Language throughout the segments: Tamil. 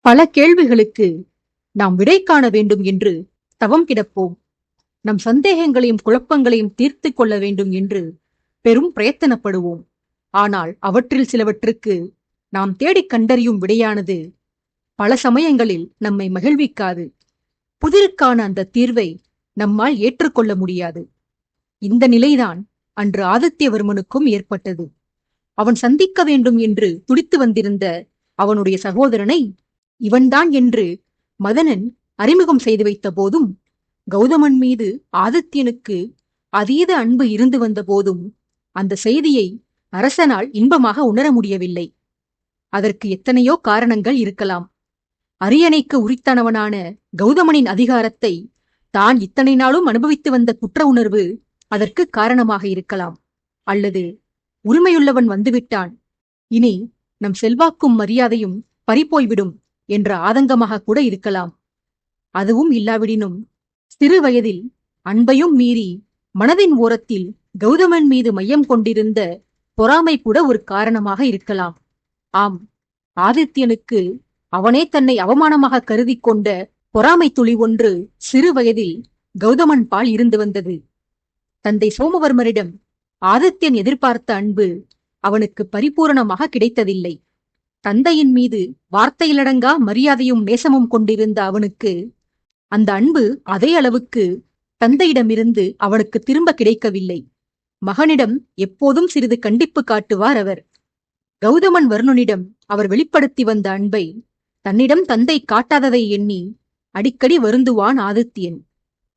பல கேள்விகளுக்கு நாம் விடை காண வேண்டும் என்று தவம் கிடப்போம். நம் சந்தேகங்களையும் குழப்பங்களையும் தீர்த்து கொள்ள வேண்டும் என்று பெரும் பிரயத்தனப்படுவோம். ஆனால் அவற்றில் சிலவற்றுக்கு நாம் தேடிக் கண்டறியும் விடையானது பல சமயங்களில் நம்மை மகிழ்விக்காது. புதிருக்கான அந்த தீர்வை நம்மால் ஏற்றுக்கொள்ள முடியாது. இந்த நிலைதான் அன்று ஆதித்யவர்மனுக்கும் ஏற்பட்டது. அவன் சந்திக்க வேண்டும் என்று துடித்து வந்திருந்த அவனுடைய சகோதரனை இவன்தான் என்று மதனன் அறிமுகம் செய்து வைத்த போதும், கௌதமன் மீது ஆதித்யனுக்கு அதீத அன்பு இருந்து வந்த போதும் அந்த செய்தியை அரசனால் இன்பமாக உணர முடியவில்லை. அதற்கு எத்தனையோ காரணங்கள் இருக்கலாம். அரியணைக்கு உரித்தானவனான கௌதமனின் அதிகாரத்தை தான் இத்தனை நாளும் அனுபவித்து வந்த குற்ற உணர்வு அதற்கு காரணமாக இருக்கலாம். அல்லது உரிமையுள்ளவன் வந்துவிட்டான், இனி நம் செல்வாக்கும் மரியாதையும் பறிப்போய்விடும் என்ற ஆதங்கமாக கூட இருக்கலாம். அதுவும் இல்லாவிடினும் சிறு வயதில் அன்பையும் மீறி மனதின் ஓரத்தில் கௌதமன் மீது மையம் கொண்டிருந்த பொறாமை கூட ஒரு காரணமாக இருக்கலாம். ஆம், ஆதித்யனுக்கு அவனே தன்னை அவமானமாக கருதி கொண்ட பொறாமை துளி ஒன்று சிறு வயதில் கௌதமன் பால் இருந்து வந்தது. தந்தை சோமவர்மரிடம் ஆதித்யன் எதிர்பார்த்த அன்பு அவனுக்கு பரிபூரணமாக கிடைத்ததில்லை. தந்தையின் மீது வார்த்தையிலடங்கா மரியாதையும் நேசமும் கொண்டிருந்த அவனுக்கு அந்த அன்பு அதே அளவுக்கு தந்தையிடமிருந்து அவனுக்கு திரும்ப கிடைக்கவில்லை. மகனிடம் எப்போதும் சிறிது கண்டிப்பு காட்டுவார் அவர். கௌதமன் வருணனிடம் அவர் வெளிப்படுத்தி வந்த அன்பை தன்னிடம் தந்தை காட்டாததை எண்ணி அடிக்கடி வருந்துவான் ஆதித்யன்.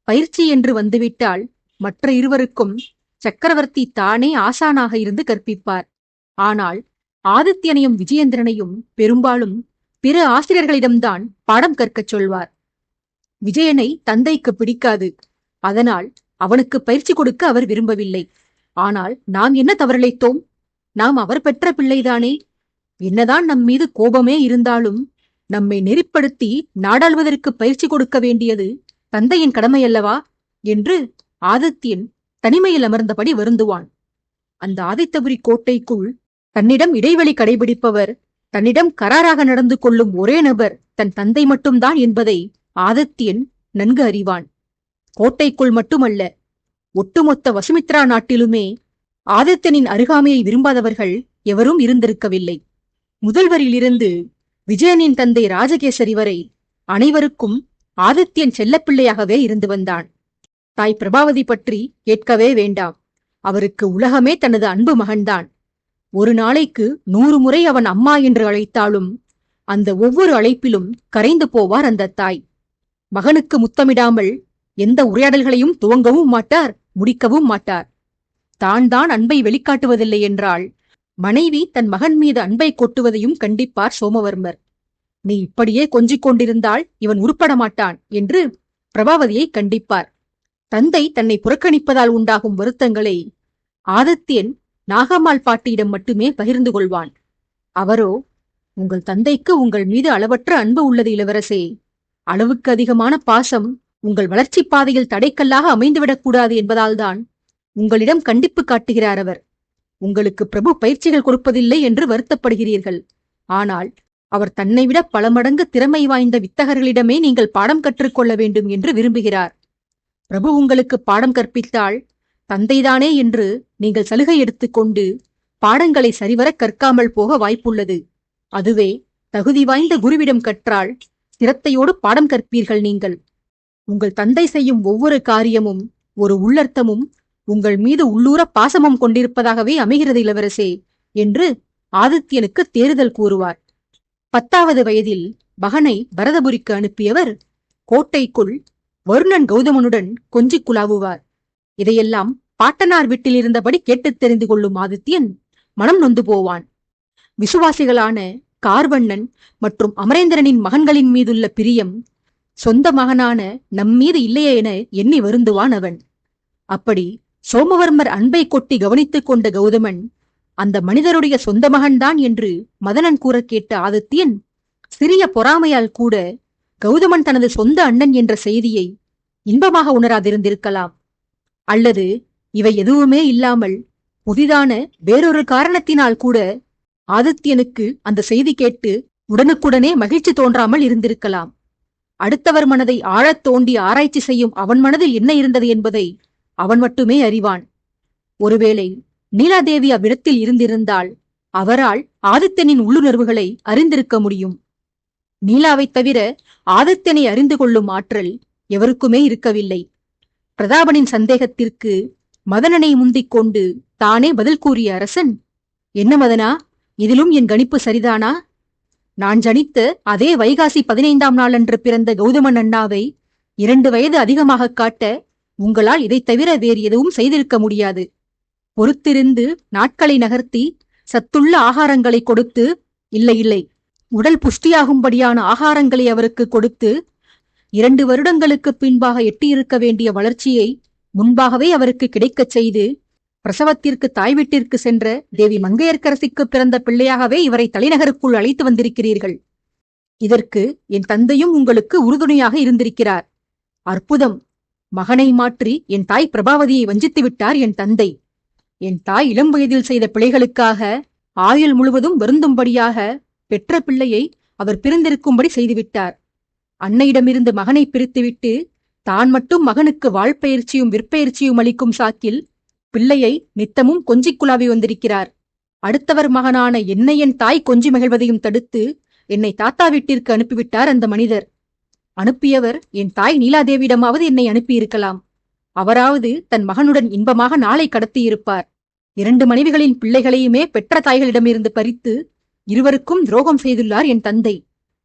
பயிற்சி என்று வந்துவிட்டால் மற்ற இருவருக்கும் சக்கரவர்த்தி தானே ஆசானாக இருந்து கற்பிப்பார். ஆனால் ஆதித்யனையும் விஜயேந்திரனையும் பெரும்பாலும் பிற ஆசிரியர்களிடம்தான் பாடம் கற்கச் சொல்வார். விஜயனை தந்தைக்கு பிடிக்காது. அதனால் அவனுக்கு பயிற்சி கொடுக்க அவர் விரும்பவில்லை. ஆனால் நாம் என்ன தவறிழைத்தோம்? நாம் அவர் பெற்ற பிள்ளைதானே. என்னதான் நம் மீது கோபமே இருந்தாலும் நம்மை நெறிப்படுத்தி நாடாளுவதற்கு பயிற்சி கொடுக்க வேண்டியது தந்தையின் கடமையல்லவா என்று ஆதித்யன் தனிமையில் அமர்ந்தபடி வருந்துவான். அந்த ஆதித்தபுரி கோட்டைக்குள் தன்னிடம் இடைவெளி கடைபிடிப்பவர், தன்னிடம் கராராக நடந்து கொள்ளும் ஒரே நபர் தன் தந்தை மட்டும்தான் என்பதை ஆதித்யன் நன்கு அறிவான். கோட்டைக்குள் மட்டுமல்ல, ஒட்டுமொத்த வசுமித்ரா நாட்டிலுமே ஆதித்யனின் அருகாமையை விரும்பாதவர்கள் எவரும் இருந்திருக்கவில்லை. முதல்வரிலிருந்து விஜயனின் தந்தை ராஜகேசரி வரை அனைவருக்கும் ஆதித்யன் செல்லப்பிள்ளையாகவே இருந்து வந்தான். தாய் பிரபாவதி பற்றி கேட்கவே வேண்டாம். அவருக்கு உலகமே தனது அன்பு மகன்தான். ஒரு நாளைக்கு 100 முறை அவன் அம்மா என்று அழைத்தாலும் அந்த ஒவ்வொரு அழைப்பிலும் கரைந்து போவார் அந்த தாய். மகனுக்கு முத்தமிடாமல் எந்த உரையாடல்களையும் துவங்கவும் மாட்டார், முடிக்கவும் மாட்டார். தான் அன்பை வெளிக்காட்டுவதில்லை என்றால் மனைவி தன் மகன் மீது அன்பை கொட்டுவதையும் கண்டிப்பார் சோமவர்மர். நீ இப்படியே கொஞ்சிக் கொண்டிருந்தால் இவன் உருப்பட மாட்டான் என்று பிரபாவதியை கண்டிப்பார். தந்தை தன்னை புறக்கணிப்பதால் உண்டாகும் வருத்தங்களை ஆதித்யன் நாகம்மாள் பாட்டியிடம் மட்டுமே பகிர்ந்து கொள்வான். அவரோ, உங்கள் தந்தைக்கு உங்கள் மீது அளவற்ற அன்பு உள்ளது இளவரசே. அளவுக்கு அதிகமான பாசம் உங்கள் வளர்ச்சி பாதையில் தடைக்கல்லாக அமைந்துவிடக்கூடாது என்பதால்தான் உங்களிடம் கண்டிப்பு காட்டுகிறார் அவர். உங்களுக்கு பிரபு பயிற்சிகள் கொடுப்பதில்லை என்று வருத்தப்படுகிறீர்கள். ஆனால் அவர் தன்னை விட பல மடங்கு திறமை வாய்ந்த வித்தகர்களிடமே நீங்கள் பாடம் கற்றுக்கொள்ள வேண்டும் என்று விரும்புகிறார். பிரபு உங்களுக்கு பாடம் கற்பித்தால் தந்தைதானே என்று நீங்கள் சலுகை எடுத்துக்கொண்டு பாடங்களை சரிவர கற்காமல் போக வாய்ப்புள்ளது. அதுவே தகுதி வாய்ந்த குருவிடம் கற்றால் சிரத்தையோடு பாடம் கற்பீர்கள் நீங்கள். உங்கள் தந்தை செய்யும் ஒவ்வொரு காரியமும் ஒரு உள்ளர்த்தமும் உங்கள் மீது உள்ளூர பாசமும் கொண்டிருப்பதாகவே அமைகிறது இளவரசே என்று ஆதித்யனுக்கு தேறுதல் கூறுவார். 10வது வயதில் மகனை பரதபுரிக்கு அனுப்பியவர் கோட்டைக்குள் வருணன் கௌதமனுடன் கொஞ்சிக் குலாவுவார். இதையெல்லாம் பாட்டனார் வீட்டில் இருந்தபடி கேட்டுத் தெரிந்து கொள்ளும் ஆதித்யன் மனம் நொந்து போவான். விசுவாசிகளான கார்வண்ணன் மற்றும் அமரேந்திரனின் மகன்களின் மீதுள்ள பிரியம் சொந்த மகனான நம்மீது இல்லையே என எண்ணி வருந்துவான் அவன். அப்படி சோமவர்மர் அன்பை கொட்டி கவனித்துக் கொண்ட கௌதமன் அந்த மனிதருடைய சொந்த மகன்தான் என்று மதனன் கூற கேட்ட ஆதித்யன் சிறிய பொறாமையால் கூட கௌதமன் தனது சொந்த அண்ணன் என்ற செய்தியை இன்பமாக உணராதிருந்திருக்கலாம். அல்லது இவை எதுவுமே இல்லாமல் புதிதான வேறொரு காரணத்தினால் கூட ஆதித்யனுக்கு அந்த செய்தி கேட்டு உடனுக்குடனே மகிழ்ச்சி தோன்றாமல் இருந்திருக்கலாம். அடுத்தவர் மனதை ஆழத் தோண்டி ஆராய்ச்சி செய்யும் அவன் மனதில் என்ன இருந்தது என்பதை அவன் மட்டுமே அறிவான். ஒருவேளை நீலாதேவி அவ்விடத்தில் இருந்திருந்தால் அவரால் ஆதித்தனின் உள்ளுணர்வுகளை அறிந்திருக்க முடியும். நீலாவைத் தவிர ஆதித்தனை அறிந்து கொள்ளும் ஆற்றல் எவருக்குமே இருக்கவில்லை. பிரதாபனின் சந்தேகத்திற்கு மதனனை முந்திக் கொண்டு தானே பதில் கூறிய அரசன், என்ன மதனா, இதிலும் என் கணிப்பு சரிதானா? நான் ஜனித்த அதே வைகாசி 15ஆம் நாளன்று பிறந்த கௌதமன் அண்ணாவை 2 வயது அதிகமாக காட்ட உங்களால் இதைத் தவிர வேறு எதுவும் செய்திருக்க முடியாது. பொறுத்திருந்து நாட்களை நகர்த்தி சத்துள்ள ஆகாரங்களை கொடுத்து, இல்லை உடல் புஷ்டியாகும்படியான ஆகாரங்களை அவருக்கு கொடுத்து 2 வருடங்களுக்கு பின்பாக எட்டியிருக்க வேண்டிய வளர்ச்சியை முன்பாகவே அவருக்கு கிடைக்கச் செய்து பிரசவத்திற்கு தாய் வீட்டிற்கு சென்ற தேவி மங்கையர்க்கரசிக்கு பிறந்த பிள்ளையாகவே இவரை தலைநகருக்குள் அழைத்து வந்திருக்கிறீர்கள். இதற்கு என் தந்தையும் உங்களுக்கு உறுதுணையாக இருந்திருக்கிறார். அற்புதம்! மகனை மாற்றி என் தாய் பிரபாவதியை வஞ்சித்து விட்டார் என் தந்தை. என் தாய் இளம் வயதில் செய்த பிழைகளுக்காக ஆயுள் முழுவதும் வருந்தும்படியாக பெற்ற பிள்ளையை அவர் பிரிந்திருக்கும்படி செய்துவிட்டார். அன்னையிடமிருந்து மகனை பிரித்துவிட்டு தான் மட்டும் மகனுக்கு வாழ்பெயர்ச்சியும் விற்பெயர்ச்சியும் அளிக்கும் சாக்கில் பிள்ளையை நித்தமும் கொஞ்சிக் குழாவி வந்திருக்கிறார். அடுத்தவர் மகனான என்னை என் தாய் கொஞ்சி மகிழ்வதையும் தடுத்து என்னை தாத்தா வீட்டிற்கு அனுப்பிவிட்டார் அந்த மனிதர். அனுப்பியவர் என் தாய் நீலாதேவியிடமாவது என்னை அனுப்பியிருக்கலாம். அவராவது தன் மகனுடன் இன்பமாக நாளை கடத்தியிருப்பார். 2 மனைவிகளின் பிள்ளைகளையுமே பெற்ற தாய்களிடமிருந்து பறித்து இருவருக்கும் துரோகம் செய்துள்ளார் என் தந்தை.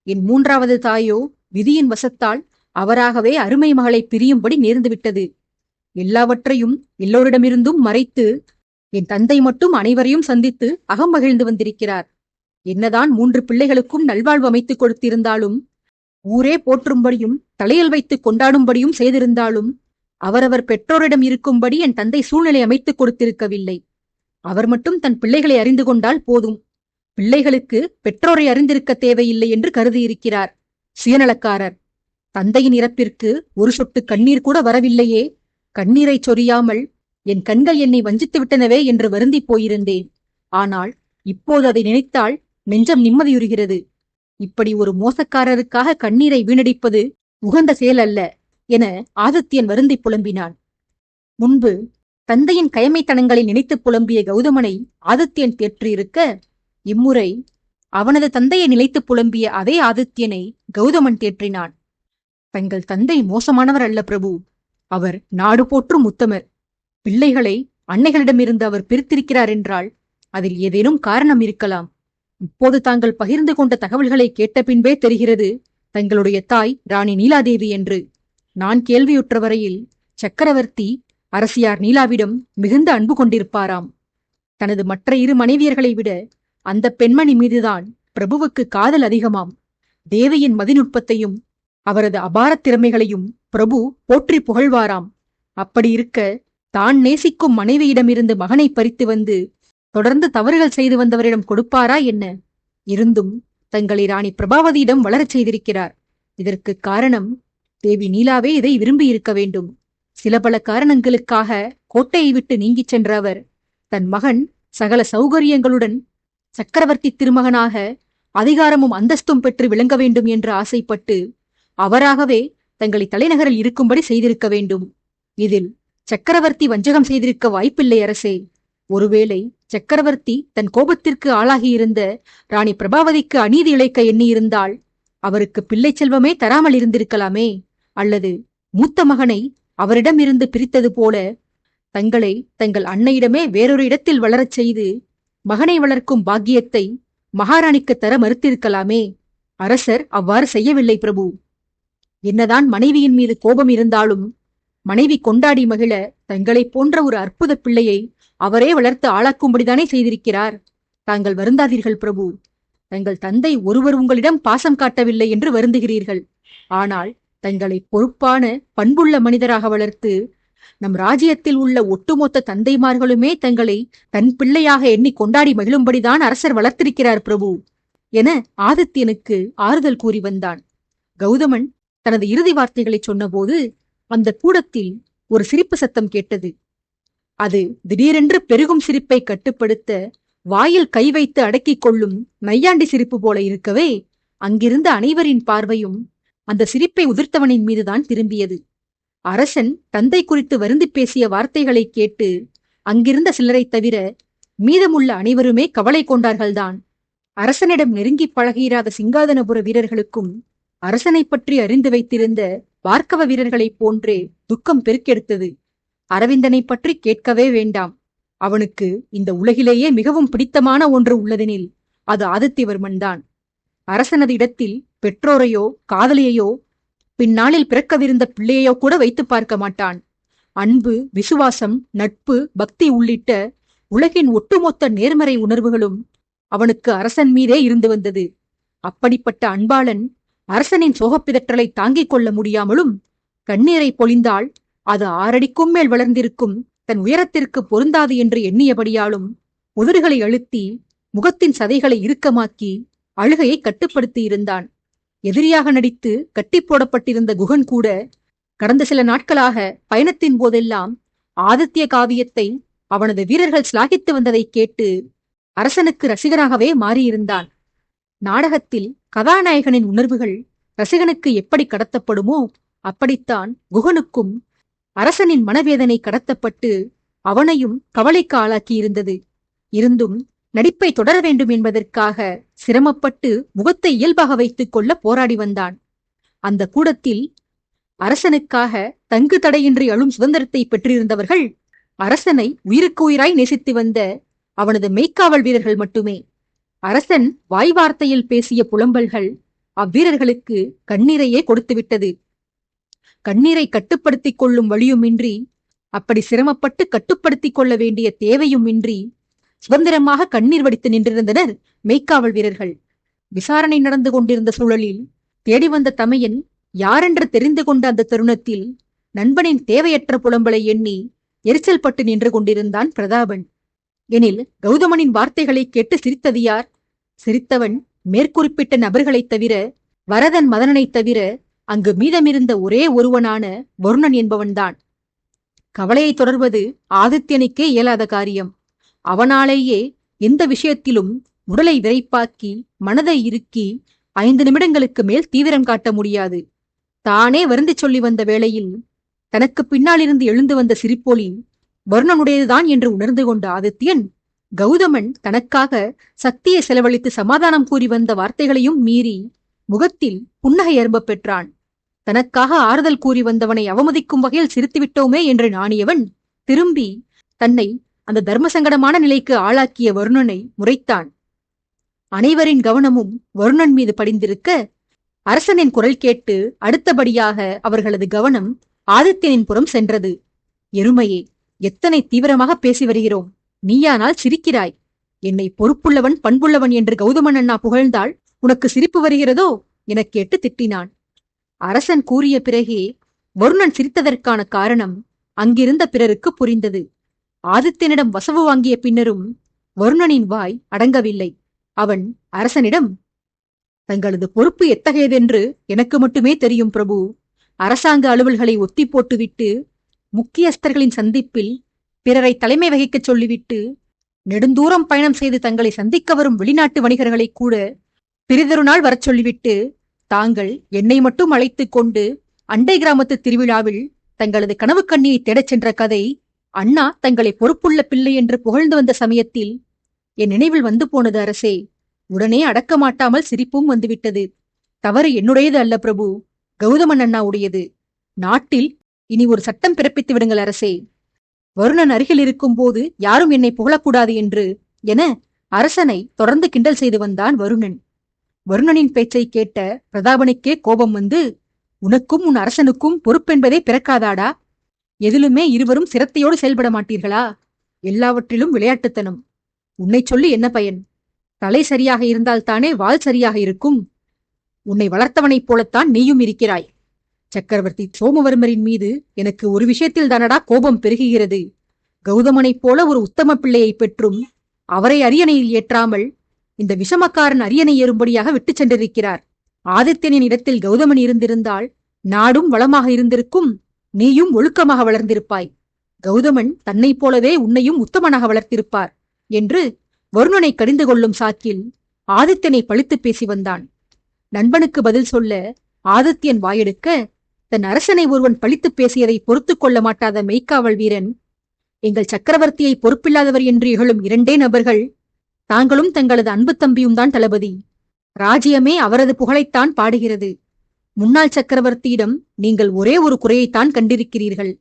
என் 3வது தாயோ விதியின் வசத்தால் அவராகவே அருமை மகளை பிரியும்படி நேர்ந்துவிட்டது. எல்லாவற்றையும் எல்லோரிடமிருந்தும் மறைத்து என் தந்தை மட்டும் அனைவரையும் சந்தித்து அகம் மகிழ்ந்து வந்திருக்கிறார். என்னதான் 3 பிள்ளைகளுக்கும் நல்வாழ்வு அமைத்துக் கொடுத்திருந்தாலும், ஊரே போற்றும்படியும் தலையில் வைத்து கொண்டாடும்படியும் செய்திருந்தாலும், அவரவர் பெற்றோரிடம் இருக்கும்படி என் தந்தை சூழ்நிலை அமைத்துக் கொடுத்திருக்கவில்லை. அவர் மட்டும் தன் பிள்ளைகளை அறிந்து கொண்டால் போதும், பிள்ளைகளுக்கு பெற்றோரை அறிந்திருக்க தேவையில்லை என்று கருதியிருக்கிறார். சுயநலக்காரர். தந்தையின் இறப்பிற்கு ஒரு சொட்டு கண்ணீர் கூட வரவில்லையே. கண்ணீரை சொரியாமல் என் கண்கள் என்னை வஞ்சித்து விட்டனவே என்று வருந்தி போயிருந்தேன். ஆனால் இப்போது அதை நினைத்தால் நெஞ்சம் நிம்மதியுறுகிறது. இப்படி ஒரு மோசக்காரருக்காக கண்ணீரை வீணடிப்பது உகந்த செயல் அல்ல என ஆதித்யன் வருந்தி புலம்பினான். முன்பு தந்தையின் கயமைத்தனங்களை நினைத்து புலம்பிய கௌதமனை ஆதித்யன் தேற்றியிருக்க, இம்முறை அவனது தந்தையை நினைத்து புலம்பிய அதே ஆதித்யனை கௌதமன் தேற்றினான். தங்கள் தந்தை மோசமானவர் அல்ல பிரபு. அவர் நாடு போற்றும் உத்தமர். பிள்ளைகளை அன்னைகளிடமிருந்து அவர் பிரித்திருக்கிறார் என்றால் அதில் ஏதேனும் காரணம் இருக்கலாம். இப்போது தாங்கள் பகிர்ந்து கொண்ட தகவல்களை கேட்ட பின்பே தெரிகிறது தங்களுடைய தாய் ராணி நீலாதேவி என்று. நான் கேள்வியுற்ற வரையில் சக்கரவர்த்தி அரசியார் நீலாவிடம் மிகுந்த அன்பு கொண்டிருப்பாராம். தனது மற்ற 2 மனைவியர்களை விட அந்த பெண்மணி மீதுதான் பிரபுவுக்கு காதல் அதிகமாம். தேவியின் மதிநுட்பத்தையும் அவரது அபாரத் திறமைகளையும் பிரபு போற்றி புகழ்வாராம். அப்படி இருக்க தான் நேசிக்கும் மனைவியிடமிருந்து மகனை பறித்து வந்து தொடர்ந்து தவறுகள் செய்து வந்தவரிடம் கொடுப்பாரா என்ன? இருந்தும் தங்களை ராணி பிரபாவதியிடம் வளரச் செய்திருக்கிறார். இதற்கு காரணம் தேவி நீலாவே இதை விரும்பியிருக்க வேண்டும். சில பல காரணங்களுக்காக கோட்டையை விட்டு நீங்கிச் சென்ற அவர் தன் மகன் சகல சௌகரியங்களுடன் சக்கரவர்த்தி திருமகனாக அதிகாரமும் அந்தஸ்தும் பெற்று விளங்க வேண்டும் என்று ஆசைப்பட்டு அவராகவே தங்களை தலைநகரில் இருக்கும்படி செய்திருக்க வேண்டும். இதில் சக்கரவர்த்தி வஞ்சகம் செய்திருக்க வாய்ப்பில்லை அரசே. ஒருவேளை சக்கரவர்த்தி தன் கோபத்திற்கு ஆளாகியிருந்த ராணி பிரபாவதிக்கு அநீதி இழைக்க எண்ணியிருந்தால் அவருக்கு பிள்ளை செல்வமே தராமல் இருந்திருக்கலாமே. அல்லது மூத்த மகனை அவரிடமிருந்து பிரித்தது போல தங்களை தங்கள் அன்னையிடமே வேறொரு இடத்தில் வளரச் செய்து மகனை வளர்க்கும் பாக்கியத்தை மகாராணிக்கு தர மறுத்திருக்கலாமே. அரசர் அவ்வாறு செய்யவில்லை பிரபு. என்னதான் மனைவியின் மீது கோபம் இருந்தாலும் மனைவி கொண்டாடி மகிழ தங்களைப் போன்ற ஒரு அற்புத பிள்ளையை அவரே வளர்த்து ஆளாக்கும்படிதானே செய்திருக்கிறார். தாங்கள் வருந்தாதீர்கள் பிரபு. தங்கள் தந்தை ஒருவர் உங்களிடம் பாசம் காட்டவில்லை என்று வருந்துகிறீர்கள். ஆனால் தங்களை பொறுப்பான பண்புள்ள மனிதராக வளர்த்து நம் ராஜ்யத்தில் உள்ள ஒட்டுமொத்த தந்தைமார்களுமே தங்களை தன் பிள்ளையாக எண்ணி கொண்டாடி மகிழும்படிதான் அரசர் வளர்த்திருக்கிறார் பிரபு என ஆதித்யனுக்கு ஆறுதல் கூறி வந்தான். கௌதமன் தனது இறுதி வார்த்தைகளை சொன்னபோது அந்த கூடத்தில் ஒரு சிரிப்பு சத்தம் கேட்டது. அது திடீரென்று பெருகும் சிரிப்பை கட்டுப்படுத்த வாயில் கை வைத்து அடக்கிக் கொள்ளும் நையாண்டி சிரிப்பு போல இருக்கவே அங்கிருந்த அனைவரின் பார்வையும் அந்த சிரிப்பை உதிர்த்தவனின் மீதுதான் திரும்பியது. அரசன் தந்தை குறித்து வருந்தி பேசிய வார்த்தைகளை கேட்டு அங்கிருந்த சிலரை தவிர மீதமுள்ள அனைவருமே கவலை கொண்டார்கள்தான். அரசனிடம் நெருங்கி பழகியிராத சிங்காதனபுர வீரர்களுக்கும் அரசனை பற்றி அறிந்து வைத்திருந்த பார்க்கவ வீரர்களைப் போன்றே துக்கம் பெருக்கெடுத்தது. அரவிந்தனை பற்றி கேட்கவே வேண்டாம். அவனுக்கு இந்த உலகிலேயே மிகவும் பிடித்தமான ஒன்று உள்ளதெனில் அது ஆதித்யவர்மன் தான். அரசனது இடத்தில் பெற்றோரையோ காதலியையோ பின்னாளில் பிறக்கவிருந்த பிள்ளையையோ கூட வைத்து பார்க்க மாட்டான். அன்பு, விசுவாசம், நட்பு, பக்தி உள்ளிட்ட உலகின் ஒட்டுமொத்த நேர்மறை உணர்வுகளும் அவனுக்கு அரசன் மீதே இருந்து வந்தது. அப்படிப்பட்ட அன்பாளன் அரசனின் சோகப்பிதற்றலை தாங்கிக் கொள்ள முடியாமலும் கண்ணீரை பொழிந்தால் அது 6 அடிக்கும் மேல் வளர்ந்திருக்கும் தன் உயரத்திற்கு பொருந்தாது என்று எண்ணியபடியாலும் உதடுகளை அழுத்தி முகத்தின் சதைகளை இறுக்கமாக்கி அழுகையை கட்டுப்படுத்தி இருந்தான். எதிரியாக நடித்து கட்டி போடப்பட்டிருந்த குகன் கூட கடந்த சில நாட்களாக பயணத்தின் போதெல்லாம் ஆதித்ய காவியத்தை அவனது வீரர்கள் சிலாகித்து வந்ததை கேட்டு அரசனுக்கு ரசிகனாகவே மாறியிருந்தான். நாடகத்தில் கதாநாயகனின் உணர்வுகள் ரசிகனுக்கு எப்படி கடத்தப்படுமோ அப்படித்தான் குகனுக்கும் அரசனின் மனவேதனை கடத்தப்பட்டு அவனையும் கவலைக்கு ஆளாக்கியிருந்தது. இருந்தும் நடிப்பை தொடர வேண்டும் என்பதற்காக சிரமப்பட்டு முகத்தை இயல்பாக வைத்துக் கொள்ள போராடி வந்தான். அந்த கூடத்தில் அரசனுக்காக தங்கு தடையின்றி அழும் சுதந்திரத்தை பெற்றிருந்தவர்கள் அரசனை உயிருக்கு உயிராய் நேசித்து வந்த அவனது மெய்க்காவல் வீரர்கள் மட்டுமே. அரசன் வாய் வார்த்தையில் பேசிய புலம்பல்கள் அவ்வீரர்களுக்கு கண்ணீரையே கொடுத்துவிட்டது. கண்ணீரை கட்டுப்படுத்திக் கொள்ளும் வழியுமின்றி, அப்படி சிரமப்பட்டு கட்டுப்படுத்திக் கொள்ள வேண்டிய தேவையுமின்றி சுதந்திரமாக கண்ணீர் வடித்து நின்றிருந்தனர் மெய்க்காவல் வீரர்கள். விசாரணை நடந்து கொண்டிருந்த சூழலில் தேடி வந்த தமையன் யாரென்று தெரிந்து கொண்ட அந்த தருணத்தில் நண்பனின் தேவையற்ற புலம்பலை எண்ணி எரிச்சல் பட்டு நின்று கொண்டிருந்தான் பிரதாபன். எனில் கௌதமனின் வார்த்தைகளை கேட்டு சிரித்தது யார்? சிரித்தவன் மேற்குறிப்பிட்ட நபர்களைத் தவிர, வரதன் மதனனைத் தவிர அங்கு மீதமிருந்த ஒரே ஒருவனான வருணன் என்பவன்தான். கவலையை தொடர்வது ஆதித்யனுக்கே இயலாத காரியம். அவனாலேயே எந்த விஷயத்திலும் உடலை விரைப்பாக்கி மனதை இறுக்கி 5 நிமிடங்களுக்கு மேல் தீவிரம் காட்ட முடியாது. தானே வருந்தி சொல்லி வந்த வேளையில் தனக்கு பின்னாலிருந்து எழுந்து வந்த சிரிப்பொலி வருணனுடையதுதான் என்று உணர்ந்து கொண்ட ஆதித்யன், கௌதமன் தனக்காக சக்தியை செலவழித்து சமாதானம் கூறி வந்த வார்த்தைகளையும் மீறி முகத்தில் புன்னகை அரும்ப பெற்றான். தனக்காக ஆறுதல் கூறி வந்தவனை அவமதிக்கும் வகையில் சிரித்துவிட்டோமே என்று நாணியவன் திரும்பி தன்னை அந்த தர்மசங்கடமான நிலைக்கு ஆளாக்கிய வருணனை முறைத்தான். அனைவரின் கவனமும் வருணன் மீது படிந்திருக்க அரசனின் குரல் கேட்டு அடுத்தபடியாக அவர்களது கவனம் ஆதித்யனின் புறம் சென்றது. எருமையே, எத்தனை தீவிரமாக பேசி வருகிறோம், நீயானால் சிரிக்கிறாய். என்னை பொறுப்புள்ளவன் பண்புள்ளவன் என்று கௌதமன் அண்ணா புகழ்ந்தால் உனக்கு சிரிப்பு வருகிறதோ எனக் கேட்டு திட்டினான். அரசன் கூறிய பிறகே வருணன் சிரித்ததற்கான காரணம் அங்கிருந்த பிறருக்கு புரிந்தது. ஆதித்யனிடம் வசவு வாங்கிய பின்னரும் வருணனின் வாய் அடங்கவில்லை. அவன் அரசனிடம், தங்களது பொறுப்பு எத்தகையதென்று எனக்கு மட்டுமே தெரியும் பிரபு. அரசாங்க அலுவல்களை ஒத்தி போட்டுவிட்டு முக்கியஸ்தர்களின் சந்திப்பில் பிறரை தலைமை வகிக்கச் சொல்லிவிட்டு நெடுந்தூரம் பயணம் செய்து தங்களை சந்திக்க வரும் வெளிநாட்டு வணிகர்களை கூட பிறிதொரு நாள் வரச் சொல்லிவிட்டு தாங்கள் என்னை மட்டும் அழைத்துக் கொண்டு அண்டை கிராமத்து திருவிழாவில் தங்களது கனவு கண்ணியை தேடச் சென்ற கதை அண்ணா தங்களை பொறுப்புள்ள பிள்ளை என்று புகழ்ந்து வந்த சமயத்தில் என் நினைவில் வந்து போனது அரசே. உடனே அடக்க மாட்டாமல் சிரிப்பும் வந்துவிட்டது. தவறு என்னுடையது அல்ல பிரபு, கௌதமன் அண்ணா உடையது. நாட்டில் இனி ஒரு சட்டம் பிறப்பித்து விடுங்கள் அரசே. வருணன் அருகில் இருக்கும் போது யாரும் என்னை புகழக்கூடாது என்று என அரசனை தொடர்ந்து கிண்டல் செய்து வந்தான் வருணன். வருணனின் பேச்சை கேட்ட பிரதாபனுக்கே கோபம் வந்து, உனக்கும் உன் அரசனுக்கும் பொறுப்பென்பதே பிறக்காதாடா? எதிலுமே இருவரும் சிரத்தையோடு செயல்பட மாட்டீர்களா? எல்லாவற்றிலும் விளையாட்டுத்தனம். உன்னை சொல்லி என்ன பயன்? தலை சரியாக இருந்தால் தானே வால் சரியாக இருக்கும். உன்னை வளர்த்தவனைப் போலத்தான் நீயும் இருக்கிறாய். சக்கரவர்த்தி சோமவர்மரின் மீது எனக்கு ஒரு விஷயத்தில் தானடா கோபம் பெருகுகிறது. கௌதமனைப் போல ஒரு உத்தம பிள்ளையை பெற்றும் அவரை அரியணையில் ஏற்றாமல் இந்த விஷமக்காரன் அரியணை ஏறும்படியாக விட்டு சென்றிருக்கிறார். ஆதித்யனின் இடத்தில் கௌதமன் இருந்திருந்தால் நாடும் வளமாக இருந்திருக்கும், நீயும் ஒழுக்கமாக வளர்ந்திருப்பாய். கௌதமன் தன்னைப் போலவே உன்னையும் உத்தமனாக வளர்த்திருப்பார் என்று வருணனை கடிந்து கொள்ளும் சாக்கில் ஆதித்யனை பழித்து பேசி வந்தான். நண்பனுக்கு பதில் சொல்ல ஆதித்யன் வாயெடுக்க, தன் அரசனை ஒருவன் பழித்துப் பேசியதை பொறுத்துக் கொள்ள மாட்டாத மெய்க்காவல் வீரன், எங்கள் சக்கரவர்த்தியை பொறுப்பில்லாதவர் என்று இகழும் 2 நபர்கள் தாங்களும் தங்களது அன்பு தம்பியும் தான் தளபதி. ராஜ்யமே அவரது புகழைத்தான் பாடுகிறது. முன்னாள் சக்கரவர்த்தியிடம் நீங்கள் ஒரே ஒரு குறையைத்தான் கண்டிருக்கிறீர்கள்.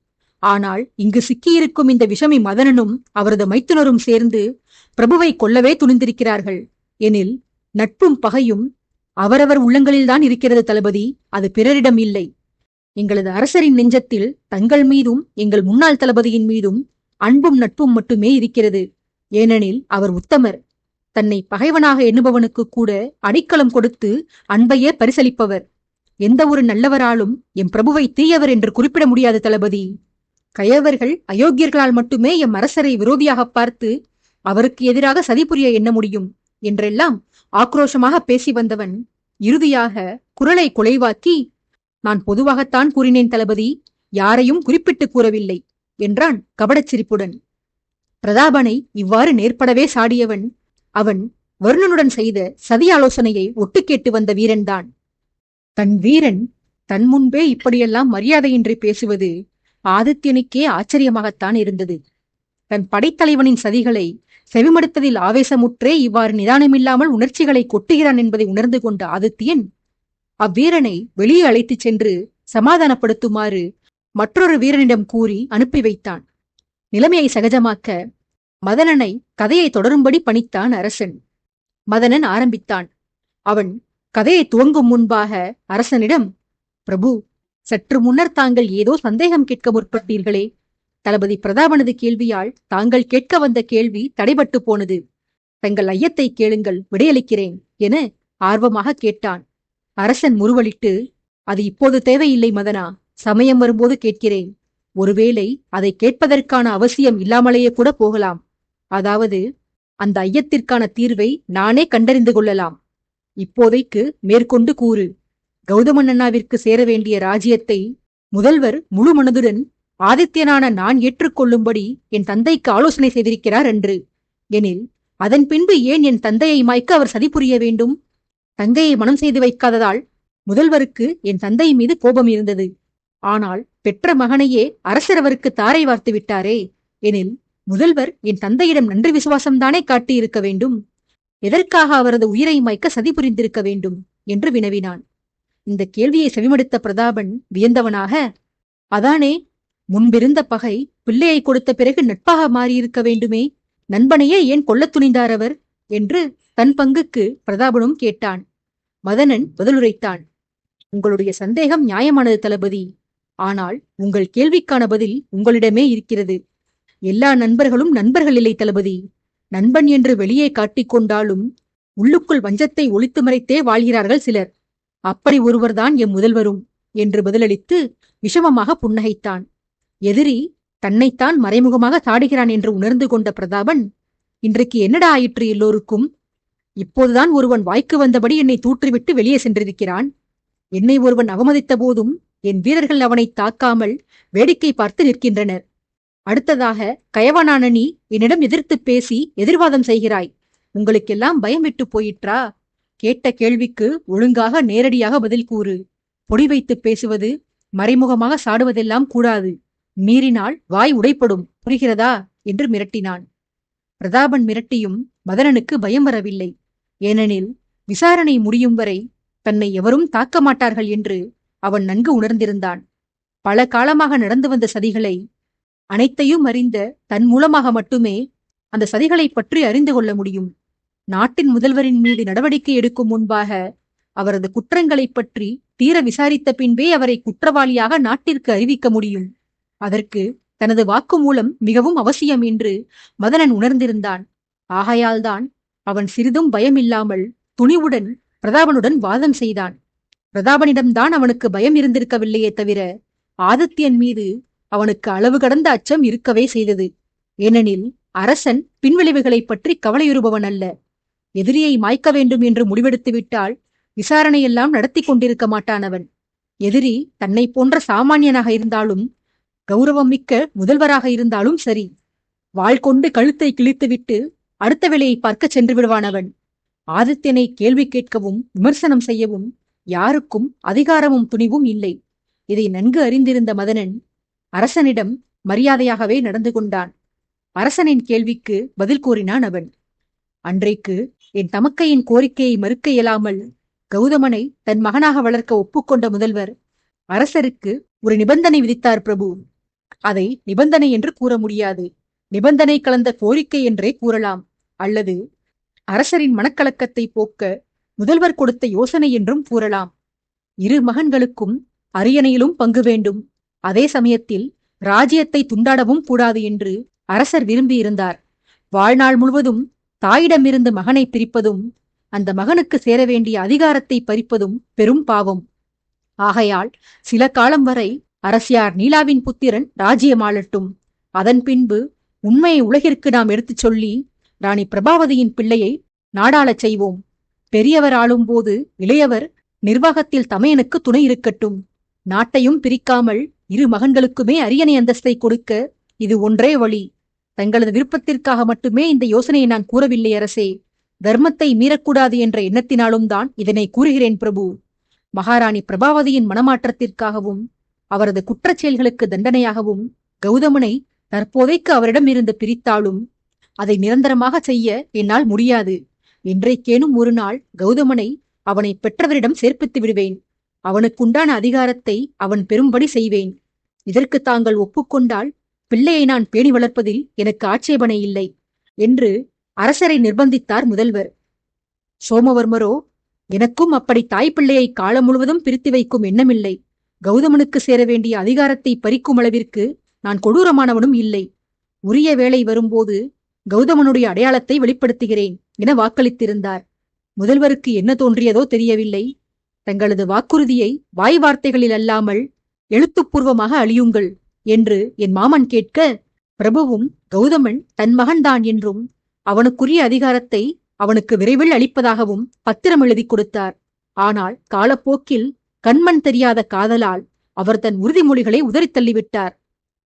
ஆனால் இங்கு சிக்கியிருக்கும் இந்த விஷமி மதனனும் அவரது மைத்துனரும் சேர்ந்து பிரபுவை கொல்லவே துணிந்திருக்கிறார்கள். எனில் நட்பும் பகையும் அவரவர் உள்ளங்களில்தான் இருக்கிறது தளபதி, அது பிறரிடம் இல்லை. எங்களது அரசரின் நெஞ்சத்தில் தங்கள் மீதும் எங்கள் முன்னாள் தளபதியின் மீதும் அன்பும் நட்பும் மட்டுமே இருக்கிறது. ஏனெனில் அவர் உத்தமர். தன்னை பகைவனாக எண்ணுபவனுக்கு கூட அடைக்கலம் கொடுத்து அன்பையே பரிசளிப்பவர். எந்த ஒரு நல்லவராலும் எம் பிரபுவை தீயவர் என்று குறிப்பிட முடியாது தளபதி. கயவர்கள் அயோக்கியர்களால் மட்டுமே எம் அரசரை விரோதியாக பார்த்து அவருக்கு எதிராக சதி புரிய எண்ண முடியும் என்றெல்லாம் ஆக்ரோஷமாக பேசி வந்தவன் இறுதியாக குரலை குலைவாக்கி, நான் பொதுவாகத்தான் கூறினேன் தளபதி, யாரையும் குறிப்பிட்டு கூறவில்லை என்றான் கபடச் சிரிப்புடன். பிரதாபனை இவ்வாறு நேர்படவே சாடியவன் அவன் வருணனுடன் செய்த சதி ஆலோசனையை ஒட்டு கேட்டு வந்த வீரன்தான். தன் வீரன் தன் முன்பே இப்படியெல்லாம் மரியாதையின்றி பேசுவது ஆதித்யனுக்கே ஆச்சரியமாகத்தான் இருந்தது. தன் படைத்தலைவனின் சதிகளை செவிமடுத்ததில் ஆவேசமுற்றே இவ்வாறு நிதானமில்லாமல் உணர்ச்சிகளை கொட்டுகிறான் என்பதை உணர்ந்து கொண்ட ஆதித்யன் அவ்வீரனை வெளியே அழைத்துச் சென்று சமாதானப்படுத்துமாறு மற்றொரு வீரனிடம் கூறி அனுப்பி வைத்தான். நிலைமையை சகஜமாக்க மதனனை கதையை தொடரும்படி பணித்தான் அரசன். மதனன் ஆரம்பித்தான். அவன் கதையை துவங்கும் முன்பாக அரசனிடம், பிரபு, சற்று முன்னர் தாங்கள் ஏதோ சந்தேகம் கேட்க முற்பட்டீர்களே. தளபதி பிரதாபனது கேள்வியால் தாங்கள் கேட்க வந்த கேள்வி தடைபட்டு போனது. தங்கள் ஐயத்தை கேளுங்கள், விடையளிக்கிறேன் என ஆர்வமாக கேட்டான். அரசன் முறுவலிட்டு, அது இப்போது தேவையில்லை மதனா, சமயம் வரும்போது கேட்கிறேன். ஒருவேளை அதை கேட்பதற்கான அவசியம் இல்லாமலேயே கூட போகலாம். அதாவது அந்த ஐயத்திற்கான தீர்வை நானே கண்டறிந்து கொள்ளலாம். இப்போதைக்கு மேற்கொண்டு கூறு. கௌதமன் அண்ணாவிற்கு சேர வேண்டிய ராஜ்யத்தை முதல்வர் முழு மனதுடன் ஆதித்யனான நான் ஏற்றுக்கொள்ளும்படி என் தந்தைக்கு ஆலோசனை செய்திருக்கிறார் என்று. எனில் அதன் பின்பு ஏன் என் தந்தையை மாய்க்க அவர் சதி புரிய வேண்டும்? தங்கையை மனம் செய்து வைக்காததால் முதல்வருக்கு என் தந்தை மீது கோபம் இருந்தது. ஆனால் பெற்ற மகனையே அரசர் அவருக்கு தாரை வார்த்து விட்டாரே. எனில் முதல்வர் என் தந்தையிடம் நன்றி விசுவாசம்தானே காட்டியிருக்க வேண்டும். எதற்காக அவரது உயிரை மாய்க்க சதி புரிந்திருக்க வேண்டும் என்று வினவினான். இந்த கேள்வியை செவிமடுத்த பிரதாபன் வியந்தவனாக, அதானே, முன்பிருந்த பகை பிள்ளையை கொடுத்த பிறகு நட்பாக மாறியிருக்க வேண்டுமே, நண்பனையே ஏன் கொல்லத் துணிந்தார் அவர் என்று தன் பங்குக்கு பிரதாபனும் கேட்டான். மதனன் பதிலுரைத்தான். உங்களுடைய சந்தேகம் நியாயமானது தளபதி. ஆனால் உங்கள் கேள்விக்கான பதில் உங்களிடமே இருக்கிறது. எல்லா நண்பர்களும் நண்பர்கள் இல்லை தளபதி. நண்பன் என்று வெளியே காட்டிக்கொண்டாலும் உள்ளுக்குள் வஞ்சத்தை ஒளித்து மறைத்தே வாழ்கிறார்கள் சிலர். அப்படி ஒருவர்தான் எம் முதல்வரும் என்று பதிலளித்து விஷமமாக புன்னகைத்தான். எதிரி தன்னைத்தான் மறைமுகமாக சாடுகிறான் என்று உணர்ந்து கொண்ட பிரதாபன், இன்றைக்கு என்னடா ஆயிற்று எல்லோருக்கும்? இப்போதுதான் ஒருவன் வாய்க்கு வந்தபடி என்னை தூற்றிவிட்டு வெளியே சென்றிருக்கிறான். என்னை ஒருவன் அவமதித்த போதும் என் வீரர்கள் அவனை தாக்காமல் வேடிக்கை பார்த்து நிற்கின்றனர். அடுத்ததாக கயவனான நீ என்னிடம் எதிர்த்து பேசி எதிர்வாதம் செய்கிறாய். உங்களுக்கெல்லாம் பயம் விட்டு போயிற்றா? கேட்ட கேள்விக்கு ஒழுங்காக நேரடியாக பதில் கூறு. பொடி வைத்து பேசுவது, மறைமுகமாக சாடுவதெல்லாம் கூடாது. மீறினால் வாய் உடைப்படும், புரிகிறதா என்று மிரட்டினான். பிரதாபன் மிரட்டியும் மதனனுக்கு பயம் வரவில்லை. ஏனெனில் விசாரணை முடியும் வரை தன்னை எவரும் தாக்க மாட்டார்கள் என்று அவன் நன்கு உணர்ந்திருந்தான். பல காலமாக நடந்து வந்த சதிகளை அனைத்தையும் அறிந்த தன் மூலமாக மட்டுமே அந்த சதிகளை பற்றி அறிந்து கொள்ள முடியும். நாட்டின் முதல்வரின் மீது நடவடிக்கை எடுக்கும் முன்பாக அவரது குற்றங்களைப் பற்றி தீர விசாரித்த பின்பே அவரை குற்றவாளியாக நாட்டிற்கு அறிவிக்க முடியும். அதற்கு தனது வாக்குமூலம் மிகவும் அவசியம் என்று மதனன் உணர்ந்திருந்தான். ஆகையால்தான் அவன் சிறிதும் பயமில்லாமல் துணிவுடன் பிரதாபனுடன் வாதம் செய்தான். பிரதாபனிடம்தான் அவனுக்கு பயம் இருந்திருக்கவில்லையே தவிர ஆதித்யன் மீது அவனுக்கு அளவு கடந்த அச்சம் இருக்கவே செய்தது. ஏனெனில் அரசன் பின்விளைவுகளை பற்றி கவலையுறுபவன் அல்ல. எதிரியை மாய்க்க வேண்டும் என்று முடிவெடுத்து விட்டால் விசாரணையெல்லாம் நடத்தி கொண்டிருக்க மாட்டானவன். எதிரி தன்னை போன்ற சாமானியனாக இருந்தாலும் கௌரவம் மிக்க முதல்வராக இருந்தாலும் சரி, வாள் கொண்டு கழுத்தை கிழித்துவிட்டு அடுத்த வேலையை பார்க்க சென்று விடுவானவன். ஆதித்யனை கேள்வி கேட்கவும் விமர்சனம் செய்யவும் யாருக்கும் அதிகாரமும் துணிவும் இல்லை. இதை நன்கு அறிந்திருந்த மதனன் அரசனிடம் மரியாதையாகவே நடந்து கொண்டான். அரசனின் கேள்விக்கு பதில் கூறினான் அவன். அன்றைக்கு என் தமக்கையின் கோரிக்கையை மறுக்க இயலாமல் கௌதமனை தன் மகனாக வளர்க்க ஒப்புக்கொண்ட முதல்வர் அரசருக்கு ஒரு நிபந்தனை விதித்தார் பிரபு. அதை நிபந்தனை என்று கூற முடியாது, நிபந்தனை கலந்த கோரிக்கை என்றே கூறலாம். அல்லது அரசரின் மனக்கலக்கத்தை போக்க முதல்வர் கொடுத்த யோசனை என்றும் கூறலாம். இரு மகன்களுக்கும் அரியணையிலும் பங்கு வேண்டும், அதே சமயத்தில் ராஜ்யத்தை துண்டாடவும் கூடாது என்று அரசர் விரும்பியிருந்தார். வாழ்நாள் முழுவதும் தாயிடமிருந்து மகனை பிரிப்பதும் அந்த மகனுக்கு சேர வேண்டிய அதிகாரத்தை பறிப்பதும் பெரும் பாவம். ஆகையால் சில காலம் வரை அரசியார் நீலாவின் புத்திரன் ராஜ்யமாளட்டும். அதன் பின்பு உண்மையை உலகிற்கு நாம் எடுத்துச் சொல்லி ராணி பிரபாவதியின் பிள்ளையை நாடாளச் செய்வோம். பெரியவர் ஆளும்போது இளையவர் நிர்வாகத்தில் தமையனுக்கு துணை இருக்கட்டும். நாட்டையும் பிரிக்காமல் இரு மகன்களுக்குமே அரியணை அந்தஸ்தை கொடுக்க இது ஒன்றே வழி. தங்களது விருப்பத்திற்காக மட்டுமே இந்த யோசனையை நான் கூறவில்லை அரசே. தர்மத்தை மீறக்கூடாது என்ற எண்ணத்தினாலும் தான் இதனை கூறுகிறேன் பிரபு. மகாராணி பிரபாவதியின் மனமாற்றத்திற்காகவும் அவரது குற்றச்செயல்களுக்கு தண்டனையாகவும் கௌதமனை தற்போதைக்கு அவரிடம் இருந்து பிரித்தாலும் அதை நிரந்தரமாக செய்ய என்னால் முடியாது. என்றைக்கேனும் ஒரு நாள் கௌதமனை அவனை பெற்றவரிடம் சேர்ப்பித்து விடுவேன். அவனுக்குண்டான அதிகாரத்தை அவன் பெறும்படி செய்வேன். இதற்கு தாங்கள் ஒப்புக்கொண்டால் பிள்ளையை நான் பேணி வளர்ப்பதில் எனக்கு ஆட்சேபனை இல்லை என்று அரசரை நிர்பந்தித்தார் முதல்வர். சோமவர்மரோ, எனக்கும் அப்படி தாய்ப்பிள்ளையை காலம் முழுவதும் பிரித்து வைக்கும் எண்ணமில்லை. கௌதமனுக்கு சேர வேண்டிய அதிகாரத்தை பறிக்கும் அளவிற்கு நான் கொடூரமானவனும் இல்லை. உரிய வேளை வரும்போது கௌதமனுடைய அடையாளத்தை வெளிப்படுத்துகிறேன் என வாக்களித்திருந்தார். முதல்வருக்கு என்ன தோன்றியதோ தெரியவில்லை. தங்களது வாக்குறுதியை வாய் வார்த்தைகளில் அல்லாமல் எழுத்துப்பூர்வமாக அழியுங்கள் என்று என் மாமன் கேட்க, பிரபுவும் கௌதமன் தன் மகன்தான் என்றும் அவனுக்குரிய அதிகாரத்தை அவனுக்கு விரைவில் அளிப்பதாகவும் பத்திரம் எழுதி கொடுத்தார். ஆனால் காலப்போக்கில் கண்மண் தெரியாத காதலால் அவர் தன் உறுதிமொழிகளை உதறித் தள்ளிவிட்டார்.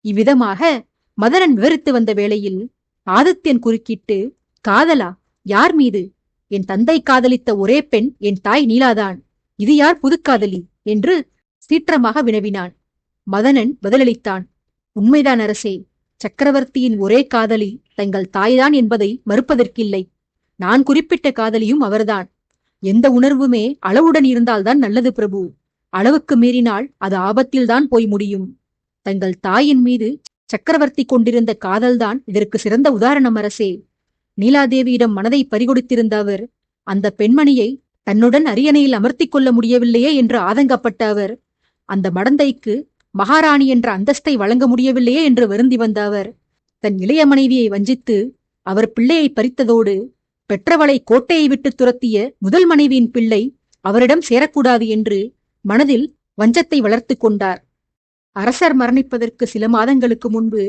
இவ்விதமாக மதனன் விவரித்து வந்த வேளையில் ஆதித்யன் குறுக்கிட்டு, காதலா? யார் மீது? என் தந்தை காதலித்த ஒரே பெண் என் தாய் நீலாதான். இது யார் புதுக்காதலி என்று சீற்றமாக வினவினான். மதனன் பதிலளித்தான். உண்மைதான் அரசே. சக்கரவர்த்தியின் ஒரே காதலி தங்கள் தாய்தான் என்பதை மறுப்பதற்கில்லை. நான் குறிப்பிட்ட காதலியும் அவர்தான். எந்த உணர்வுமே அளவுடன் இருந்தால்தான் நல்லது பிரபு. அளவுக்கு மீறினால் அது ஆபத்தில்தான் போய் முடியும். தங்கள் தாயின் மீது சக்கரவர்த்தி கொண்டிருந்த காதல்தான் இதற்கு சிறந்த உதாரணம் அரசே. நீலாதேவியிடம் மனதை பறிகொடுத்திருந்த அவர் அந்த பெண்மணியை தன்னுடன் அரியணையில் அமர்த்திக் கொள்ள முடியவில்லையே என்று ஆதங்கப்பட்ட அவர், அந்த மடந்தைக்கு மகாராணி என்ற அந்தஸ்தை வழங்க முடியவில்லையே என்று வருந்தி வந்த அவர், தன் இளைய மனைவியை வஞ்சித்து அவர் பிள்ளையை பறித்ததோடு பெற்றவளை கோட்டையை விட்டு துரத்திய முதல் மனைவியின் பிள்ளை அவரிடம் சேரக்கூடாது என்று மனதில் வஞ்சத்தை வளர்த்து கொண்டார். அரசர் மரணிப்பதற்கு சில மாதங்களுக்கு முன்பு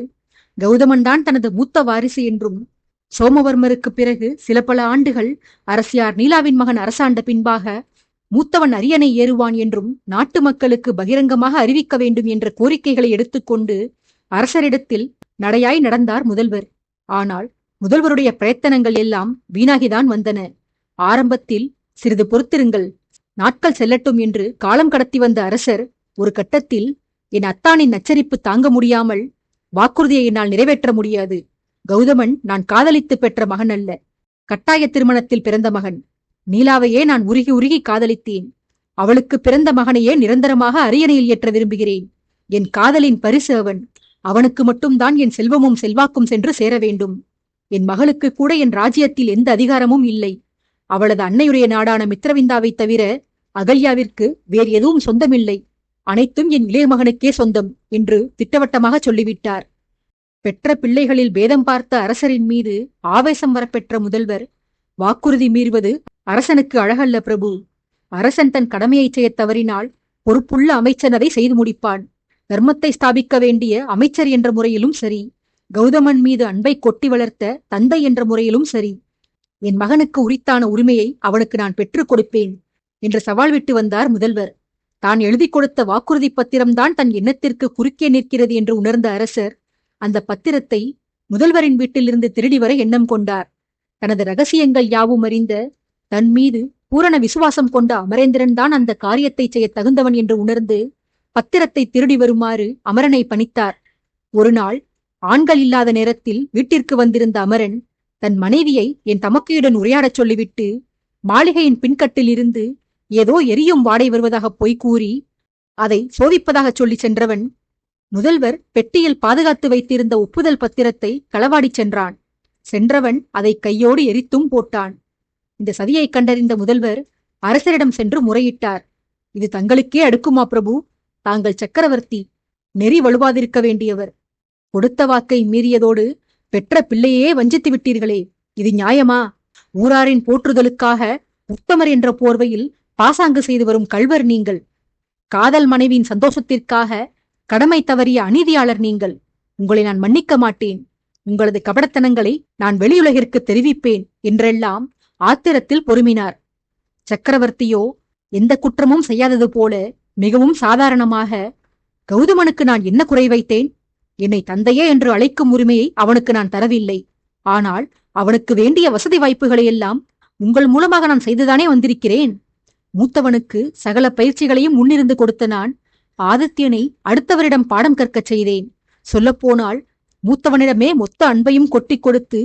கௌதமன்தான் தனது மூத்த வாரிசு என்றும், சோமவர்மருக்கு பிறகு சில பல ஆண்டுகள் அரசியார் நீலாவின் மகன் அரசாண்ட பின்பாக மூத்தவன் அரியணை ஏறுவான் என்றும் நாட்டு மக்களுக்கு பகிரங்கமாக அறிவிக்க வேண்டும் என்ற கோரிக்கைகளை எடுத்துக்கொண்டு அரசரிடத்தில் நடையாய் நடந்தார் முதல்வர். ஆனால் முதல்வருடைய பிரயத்தனங்கள் எல்லாம் வீணாகிதான் வந்தன. ஆரம்பத்தில் சிறிது பொறுத்திருங்கள், நாட்கள் செல்லட்டும் என்று காலம் கடத்தி வந்த அரசர் ஒரு கட்டத்தில், என் அத்தானின் நச்சரிப்பு தாங்க முடியாமல், வாக்குறுதியை என்னால் நிறைவேற்ற முடியாது. கௌதமன் நான் காதலித்து பெற்ற மகன் அல்ல, கட்டாய திருமணத்தில் பிறந்த மகன். நீலாவையே நான் உருகி உருகி காதலித்தேன். அவளுக்கு பிறந்த மகனையே நிரந்தரமாக அரியணையில் ஏற்ற விரும்புகிறேன். என் காதலின் பரிசு அவன். அவனுக்கு மட்டும்தான் என் செல்வமும் செல்வாக்கும் சென்று சேர வேண்டும். என் மகளுக்கு கூட என் ராஜ்யத்தில் எந்த அதிகாரமும் இல்லை. அவளது அன்னையுடைய நாடான மித்ரவிந்தாவை தவிர அகல்யாவிற்கு வேறு எதுவும் சொந்தமில்லை. அனைத்தும் என் இளைய மகனுக்கே சொந்தம் என்று திட்டவட்டமாக சொல்லிவிட்டார். பெற்ற பிள்ளைகளில் பேதம் பார்த்த அரசரின் மீது ஆவேசம் வரப்பெற்ற முதல்வர், வாக்குறுதி மீறுவது அரசனுக்கு அழகல்ல பிரபு. அரசன் தன் கடமையை செய்ய தவறினால் பொறுப்புள்ள அமைச்சன் அதை செய்து முடிப்பான். தர்மத்தை ஸ்தாபிக்க வேண்டிய அமைச்சர் என்ற முறையிலும் சரி, கௌதமன் மீது அன்பை கொட்டி வளர்த்த தந்தை என்ற முறையிலும் சரி, என் மகனுக்கு உரித்தான உரிமையை அவனுக்கு நான் பெற்றுக் கொடுப்பேன் என்று சவால் விட்டு வந்தார் முதல்வர். தான் எழுதி கொடுத்த வாக்குறுதி பத்திரம்தான் தன் எண்ணத்திற்கு குறுக்கே நிற்கிறது என்று உணர்ந்த அரசர் அந்த பத்திரத்தை முதல்வரின் வீட்டிலிருந்து திருடி வர எண்ணம் கொண்டார். தனது ரகசியங்கள் யாவும் அறிந்த, தன் மீது பூரண விசுவாசம் கொண்ட அமரேந்திரன் தான் அந்த காரியத்தை செய்ய தகுந்தவன் என்று உணர்ந்து பத்திரத்தை திருடி வருமாறு அமரனை பணித்தார். ஒரு நாள் ஆண்கள் இல்லாத நேரத்தில் வீட்டிற்கு வந்திருந்த அமரன் தன் மனைவியை என் தமக்கையுடன் உரையாடச் சொல்லிவிட்டு மாளிகையின் பின்கட்டில் இருந்து ஏதோ எரியும் வாடை வருவதாக பொய் கூறி அதை சோதிப்பதாக சொல்லி சென்றவன் முதல்வர் பெட்டியில் பாதுகாத்து வைத்திருந்த ஒப்புதல் பத்திரத்தை களவாடிச் சென்றான். சென்றவன் அதை கையோடு எரித்தும் போட்டான். இந்த சதியை கண்டறிந்த முதல்வர் அரசரிடம் சென்று முறையிட்டார். இது தங்களுக்கே அடுக்குமா பிரபு? தாங்கள் சக்கரவர்த்தி, நெறி வலுவாதிருக்க வேண்டியவர். கொடுத்த வாக்கை மீறியதோடு பெற்ற பிள்ளையே வஞ்சித்து விட்டீர்களே, இது நியாயமா? ஊராரின் போற்றுதலுக்காக உத்தமர் என்ற போர்வையில் பாசாங்கு செய்து வரும் கள்வர் நீங்கள். காதல் மனைவியின் சந்தோஷத்திற்காக கடமை தவறிய அநீதியாளர் நீங்கள். உங்களை நான் மன்னிக்க மாட்டேன். உங்களது கபடத்தனங்களை நான் வெளியுலகிற்கு தெரிவிப்பேன் என்றெல்லாம் ஆத்திரத்தில் பொறுமினார். சக்கரவர்த்தியோ எந்த குற்றமும் செய்யாதது போல மிகவும் சாதாரணமாக, கௌதமனுக்கு நான் என்ன குறை வைத்தேன்? என்னை தந்தையே என்று அழைக்கும் உரிமையை அவனுக்கு நான் தரவில்லை. ஆனால் அவனுக்கு வேண்டிய வசதி வாய்ப்புகளை எல்லாம் உங்கள் மூலமாக நான் செய்துதானே வந்திருக்கிறேன். மூத்தவனுக்கு சகல பயிற்சிகளையும் முன்னிருந்து கொடுத்த நான் ஆதித்யனை அடுத்தவரிடம் பாடம் கற்கச் செய்தேன். சொல்லப்போனால் மூத்தவனிடமே மொத்த அன்பையும் கொட்டிக் கொடுத்து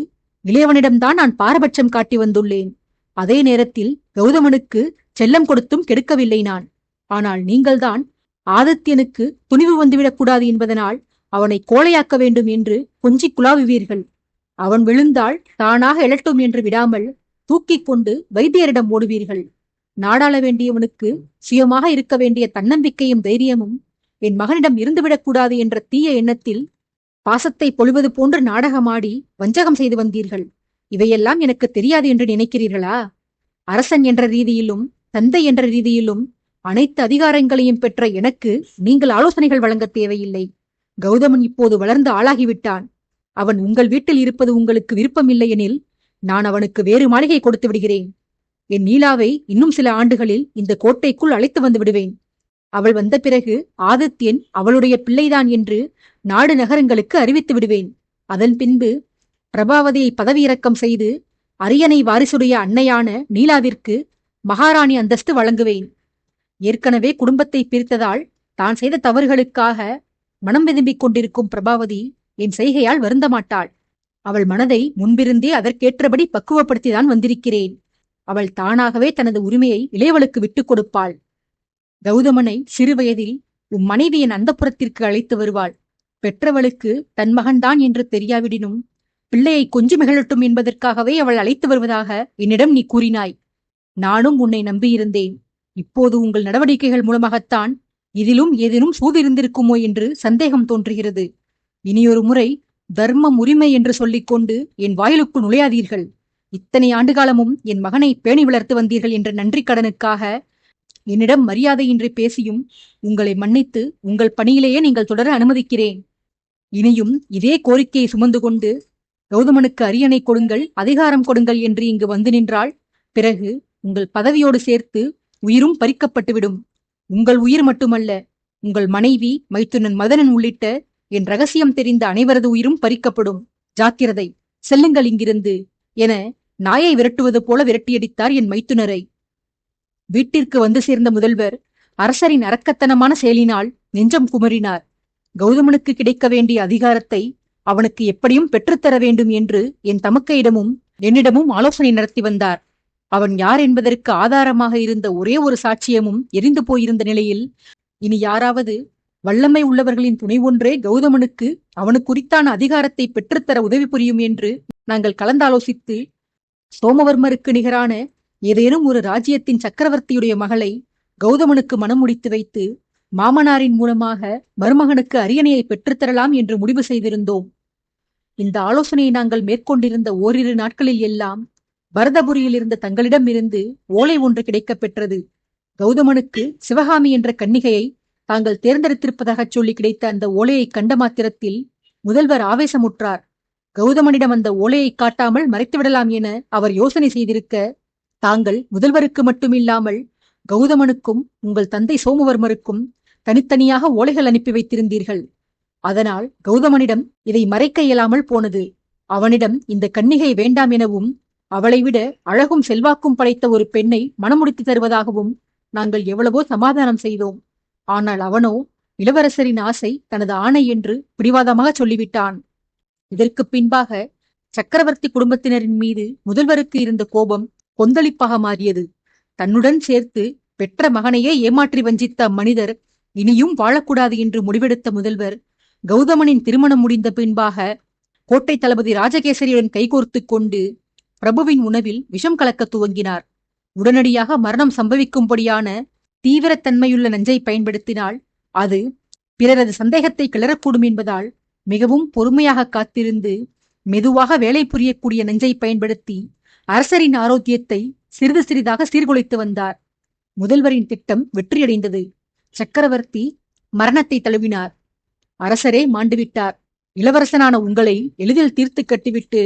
இளையவனிடம்தான் நான் பாரபட்சம் காட்டி வந்துள்ளேன். அதே நேரத்தில் கௌதமனுக்கு செல்லம் கொடுத்தும் கெடுக்கவில்லை நான். ஆனால் நீங்கள்தான் ஆதித்யனுக்கு துணிவு வந்துவிடக்கூடாது என்பதனால் அவனை கோழையாக்க வேண்டும் என்று கொஞ்சிக் குழாவுவீர்கள். அவன் விழுந்தால் தானாக எழட்டும் என்று விடாமல் தூக்கிக் கொண்டு வைத்தியரிடம் ஓடுவீர்கள். நாடாள வேண்டியவனுக்கு சுயமாக இருக்க வேண்டிய தன்னம்பிக்கையும் தைரியமும் என் மகனிடம் இருந்துவிடக்கூடாது என்ற தீய எண்ணத்தில் பாசத்தை பொழிவது போன்று நாடகமாடி வஞ்சகம் செய்து வந்தீர்கள். இவையெல்லாம் எனக்கு தெரியாது என்று நினைக்கிறீர்களா? அரசன் என்ற ரீதியிலும் தந்தை என்ற ரீதியிலும் அனைத்து அதிகாரங்களையும் பெற்ற எனக்கு நீங்கள் ஆலோசனைகள் வழங்க தேவையில்லை. கௌதமன் இப்போது வளர்ந்து ஆளாகிவிட்டான். அவன் உங்கள் வீட்டில் இருப்பது உங்களுக்கு விருப்பமில்லை எனில் நான் அவனுக்கு வேறு மாளிகை கொடுத்து விடுகிறேன். என் நீலாவை இன்னும் சில ஆண்டுகளில் இந்த கோட்டைக்குள் அழைத்து வந்து விடுவேன். அவள் வந்த பிறகு ஆதித்யன் அவளுடைய பிள்ளைதான் என்று நாடு நகரங்களுக்கு அறிவித்து விடுவேன். அதன் பின்பு பிரபாவதியை பதவியிறக்கம் செய்து அரியணை வாரிசுடைய அன்னையான நீலாவிற்கு மகாராணி அந்தஸ்து வழங்குவேன். ஏற்கனவே குடும்பத்தை பிரித்ததால் தான் செய்த தவறுகளுக்காக மனம் விரும்பிக் கொண்டிருக்கும் பிரபாவதி என் செய்கையால் வருந்த மாட்டாள். அவள் மனதை முன்பிருந்தே அதற்கேற்றபடி பக்குவப்படுத்திதான் வந்திருக்கிறேன். அவள் தானாகவே தனது உரிமையை இளையவளுக்கு விட்டுக் கொடுப்பாள். கௌதமனை சிறுவயதில் மனைவியின் அந்தப்புறத்திற்கு அழைத்து வருவாள். பெற்றவளுக்கு தன் மகன்தான் என்று தெரியாவிடினும் பிள்ளையை கொஞ்சம் மிகழட்டும் என்பதற்காகவே அவள் அழைத்து வருவதாக என்னிடம் நீ கூறினாய். நானும் உன்னை நம்பியிருந்தேன். இப்போது உங்கள் நடவடிக்கைகள் மூலமாகத்தான் இதிலும் ஏதேனும் சூது இருந்திருக்குமோ என்று சந்தேகம் தோன்றுகிறது. இனியொரு முறை தர்மம் உரிமை என்று சொல்லிக்கொண்டு என் வாயிலுக்குள் நுழையாதீர்கள். இத்தனை ஆண்டுகாலமும் என் மகனை பேணி வளர்த்து வந்தீர்கள் என்ற நன்றி கடனுக்காக என்னிடம் மரியாதையின்றி பேசியும் உங்களை மன்னித்து உங்கள் பணியிலேயே நீங்கள் தொடர அனுமதிக்கிறேன். இனியும் இதே கோரிக்கையை சுமந்து கொண்டு கௌதமனுக்கு அரியணை கொடுங்கள், அதிகாரம் கொடுங்கள் என்று இங்கு வந்து நின்றால் பிறகு உங்கள் பதவியோடு சேர்த்து உயிரும் பறிக்கப்பட்டுவிடும். உங்கள் உயிர் மட்டுமல்ல, உங்கள் மனைவி, மைத்துனன் மதனன் உள்ளிட்ட என் ரகசியம் தெரிந்த அனைவரது உயிரும் பறிக்கப்படும். ஜாக்கிரதை, செல்லுங்கள் இங்கிருந்து என நாயை விரட்டுவது போல விரட்டியடித்தார் என் மைத்துனரை. வீட்டிற்கு வந்து சேர்ந்த முதல்வர் அரசரின் அரக்கத்தனமான செயலினால் நெஞ்சம் குமரினார். கௌதமனுக்கு கிடைக்க வேண்டிய அதிகாரத்தை அவனுக்கு எப்படியும் பெற்றுத்தர வேண்டும் என்று என் தமக்கையிடமும் என்னிடமும் ஆலோசனை நடத்தி வந்தார். அவன் யார் என்பதற்கு ஆதாரமாக இருந்த ஒரே ஒரு சாட்சியமும் எரிந்து போயிருந்த நிலையில் இனி யாராவது வல்லமை உள்ளவர்களின் துணை ஒன்றே கௌதமனுக்கு அவனுக்குரித்தான அதிகாரத்தை பெற்றுத்தர உதவி புரியும் என்று நாங்கள் கலந்தாலோசித்து சோமவர்மருக்கு நிகரான ஏதேனும் ஒரு ராஜ்யத்தின் சக்கரவர்த்தியுடைய மகளை கௌதமனுக்கு மனம் முடித்து வைத்து மாமனாரின் மூலமாக மருமகனுக்கு அரியணையை பெற்றுத்தரலாம் என்று முடிவு செய்திருந்தோம். இந்த ஆலோசனையை நாங்கள் மேற்கொண்டிருந்த ஓரிரு நாட்களில் எல்லாம் பரதபுரியில் இருந்த தங்களிடம் இருந்து ஓலை ஒன்று கிடைக்கப் பெற்றது. கௌதமனுக்கு சிவகாமி என்ற கன்னிகையை தாங்கள் தேர்ந்தெடுத்திருப்பதாக சொல்லி கிடைத்த அந்த ஓலையை கண்ட மாத்திரத்தில் முதல்வர் ஆவேசமுற்றார். கௌதமனிடம் அந்த ஓலையை காட்டாமல் மறைத்துவிடலாம் என அவர் யோசனை செய்திருக்க, தாங்கள் முதல்வருக்கு மட்டுமில்லாமல் கௌதமனுக்கும் உங்கள் தந்தை சோமவர்மருக்கும் தனித்தனியாக ஓலைகள் அனுப்பி வைத்திருந்தீர்கள். அதனால் கௌதமனிடம் இதை மறைக்க இயலாமல் போனது. அவனிடம் இந்த கன்னிகை வேண்டாம் எனவும் அவளை விட அழகும் செல்வாக்கும் படைத்த ஒரு பெண்ணை மணமுடித்து தருவதாகவும் நாங்கள் எவ்வளவோ சமாதானம் செய்தோம். ஆனால் அவனோ இளவரசரின் ஆசை தனது ஆணை என்று பிடிவாதமாக சொல்லிவிட்டான். இதற்கு பின்பாக சக்கரவர்த்தி குடும்பத்தினரின் மீது முதல்வருக்கு இருந்த கோபம் கொந்தளிப்பாக மாறியது. தன்னுடன் சேர்த்து பெற்ற மகனையே ஏமாற்றி வஞ்சித்த அம்மனிதர் இனியும் வாழக்கூடாது என்று முடிவெடுத்த முதல்வர் கௌதமனின் திருமணம் முடிந்த பின்பாக கோட்டை தளபதி ராஜகேசரியுடன் கைகோர்த்து கொண்டு பிரபுவின் உணவில் விஷம் கலக்க துவங்கினார். உடனடியாக மரணம் சம்பவிக்கும்படியான தீவிரத்தன்மையுள்ள நஞ்சை பயன்படுத்தினால் அது பிறரது சந்தேகத்தை கிளறக்கூடும் என்பதால் மிகவும் பொறுமையாக காத்திருந்து மெதுவாக வேலை புரியக்கூடிய நஞ்சை பயன்படுத்தி அரசரின் ஆரோக்கியத்தை சிறிது சிறிதாக சீர்குலைத்து வந்தார். முதல்வரின் திட்டம் வெற்றியடைந்தது. சக்கரவர்த்தி மரணத்தை தழுவினார். அரசரே மாண்டுவிட்டார். இளவரசனான உங்களை எளிதில் தீர்த்து கட்டிவிட்டு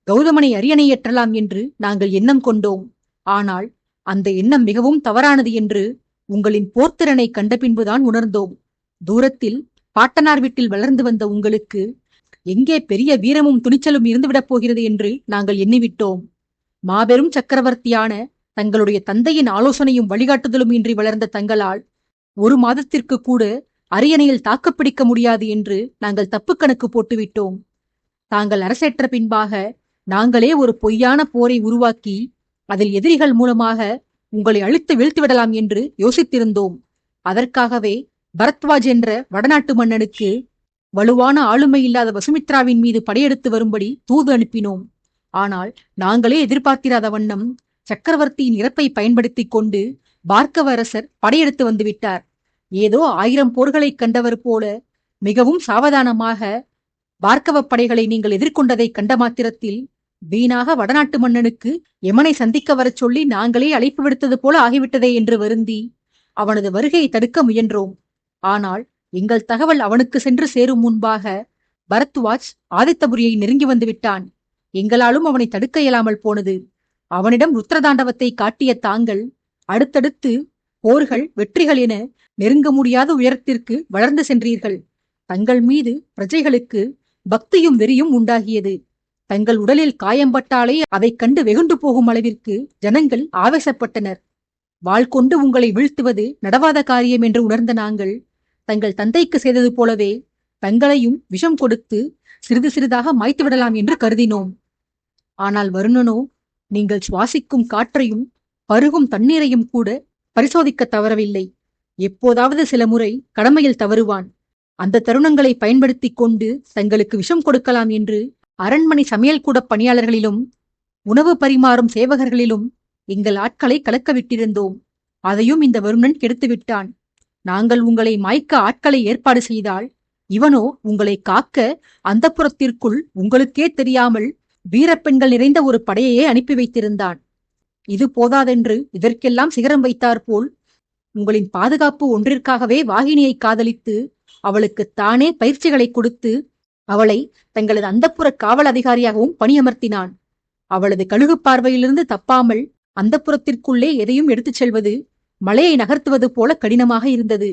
கௌதமனை அரியணையேற்றலாம் என்று நாங்கள் எண்ணம் கொண்டோம். ஆனால் அந்த எண்ணம் மிகவும் தவறானது என்று உங்களின் போர்த்திறனை கண்ட பின்புதான் உணர்ந்தோம். தூரத்தில் பாட்டனார் வீட்டில் வளர்ந்து வந்த உங்களுக்கு எங்கே பெரிய வீரமும் துணிச்சலும் இருந்துவிடப் போகிறது என்று நாங்கள் எண்ணிவிட்டோம். மாபெரும் சக்கரவர்த்தியான தங்களுடைய தந்தையின் ஆலோசனையும் வழிகாட்டுதலும் இன்றி வளர்ந்த தங்களால் 1 மாதத்திற்கு கூட அரியணையில் தாக்குப்பிடிக்க முடியாது என்று நாங்கள் தப்பு கணக்கு போட்டுவிட்டோம். தாங்கள் அரசேற்ற பின்பாக நாங்களே ஒரு பொய்யான போரை உருவாக்கி அதில் எதிரிகள் மூலமாக உங்களை அழித்து வீழ்த்திவிடலாம் என்று யோசித்திருந்தோம். அதற்காகவே பரத்வாஜ் என்ற வடநாட்டு மன்னனுக்கு வலுவான ஆளுமை இல்லாத வசுமித்ராவின் மீது படையெடுத்து வரும்படி தூது அனுப்பினோம். ஆனால் நாங்களே எதிர்பார்த்திராத வண்ணம் சக்கரவர்த்தியின் இறப்பை பயன்படுத்தி கொண்டு பார்க்கவ அரசர் படையெடுத்து வந்துவிட்டார். ஏதோ 1000 போர்களை கண்டவர் போல மிகவும் சாவதானமாக பார்க்கவ படைகளை நீங்கள் எதிர்கொண்டதை கண்ட மாத்திரத்தில் வீணாக வடநாட்டு மன்னனுக்கு யமனை சந்திக்க வரச் சொல்லி நாங்களே அழைப்பு விடுத்தது போல ஆகிவிட்டதே என்று வருந்தி அவனது வருகையை தடுக்க முயன்றோம். ஆனால் எங்கள் தகவல் அவனுக்கு சென்று சேரும் முன்பாக பரத்வாஜ் ஆதித்தபுரியை நெருங்கி வந்து விட்டான். எங்களாலும் அவனை தடுக்க இயலாமல் போனது. அவனிடம் ருத்ரதாண்டவத்தை காட்டிய தாங்கள் அடுத்தடுத்து போர்கள் வெற்றிகள் என நெருங்க முடியாத உயரத்திற்கு வளர்ந்து சென்றீர்கள். தங்கள் மீது பிரஜைகளுக்கு பக்தியும் வெறியும் உண்டாகியது. தங்கள் உடலில் காயம்பட்டாலே அதைக் கண்டு வெகுண்டு போகும் அளவிற்கு ஜனங்கள் ஆவேசப்பட்டனர். வாள் கொண்டு உங்களை வீழ்த்துவது நடவாத காரியம் என்று உணர்ந்த நாங்கள் தங்கள் தந்தைக்கு செய்தது போலவே தங்களையும் விஷம் கொடுத்து சிறிது சிறிதாக மாய்த்து விடலாம் என்று கருதினோம். ஆனால் வருணனோ நீங்கள் சுவாசிக்கும் காற்றையும் பருகும் தண்ணீரையும் கூட பரிசோதிக்க தவறவில்லை. எப்போதாவது சில முறை கடமையில் தவறுவான். அந்த தருணங்களை பயன்படுத்தி கொண்டு தங்களுக்கு விஷம் கொடுக்கலாம் என்று அரண்மனை சமையல் கூட பணியாளர்களிலும் உணவு பரிமாறும் சேவகர்களிலும் எங்கள் ஆட்களை கலக்க விட்டிருந்தோம். அதையும் இந்த வருணன் கெடுத்துவிட்டான். நாங்கள் உங்களை மாய்க்க ஆட்களை ஏற்பாடு செய்தால் இவனோ உங்களை காக்க அந்தப்புரத்திற்குள் உங்களுக்கே தெரியாமல் வீரப்பெண்கள் நிறைந்த ஒரு படையையே அனுப்பி வைத்திருந்தான். இது போதாதென்று இதற்கெல்லாம் சிகரம் வைத்தாற்போல் உங்களின் பாதுகாப்பு ஒன்றிற்காகவே வாகினியை காதலித்து அவளுக்கு தானே பயிற்சிகளை கொடுத்து அவளை தங்களது அந்தப்புற காவல் அதிகாரியாகவும் பணியமர்த்தினான். அவளது கழுகு பார்வையிலிருந்து தப்பாமல் அந்தப்புறத்திற்குள்ளே எதையும் எடுத்துச் செல்வது மலையை நகர்த்துவது போல கடினமாக இருந்தது.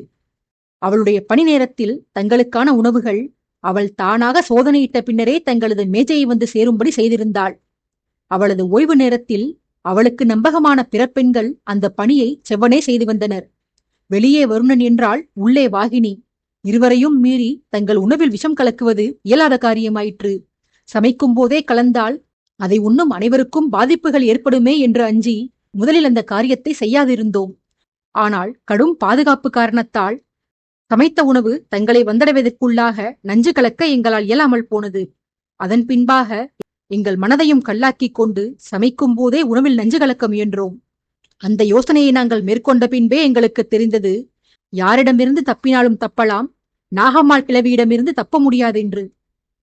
அவளுடைய பணி நேரத்தில் தங்களுக்கான உணவுகள் அவள் தானாக சோதனையிட்ட பின்னரே தங்களது மேஜையை வந்து சேரும்படி செய்திருந்தாள். அவளது ஓய்வு நேரத்தில் அவளுக்கு நம்பகமான பிற பெண்கள் அந்த பணியை செவ்வனே செய்து வந்தனர். வெளியே வருணன் என்றால் உள்ளே வாகினி. இருவரையும் மீறி தங்கள் உணவில் விஷம் கலக்குவது இயலாத காரியமாயிற்று. சமைக்கும் போதே கலந்தால் அதை உண்ணும் அனைவருக்கும் பாதிப்புகள் ஏற்படுமே என்று அஞ்சி முதலில் அந்த காரியத்தை செய்யாதிருந்தோம். ஆனால் கடும் பாதுகாப்பு காரணத்தால் சமைத்த உணவு தங்களை வந்தடைவதற்குள்ளாக நஞ்சு கலக்க எங்களால் இயலாமல் போனது. அதன் பின்பாக எங்கள் மனதையும் கல்லாக்கிக் கொண்டு சமைக்கும் போதே உணவில் நஞ்சு கலக்க முயன்றோம். அந்த யோசனையை நாங்கள் மேற்கொண்ட பின்பே எங்களுக்கு தெரிந்தது, யாரிடமிருந்து தப்பினாலும் தப்பலாம், நாகம்மாள் கிழவியிடமிருந்து தப்ப முடியாதென்று.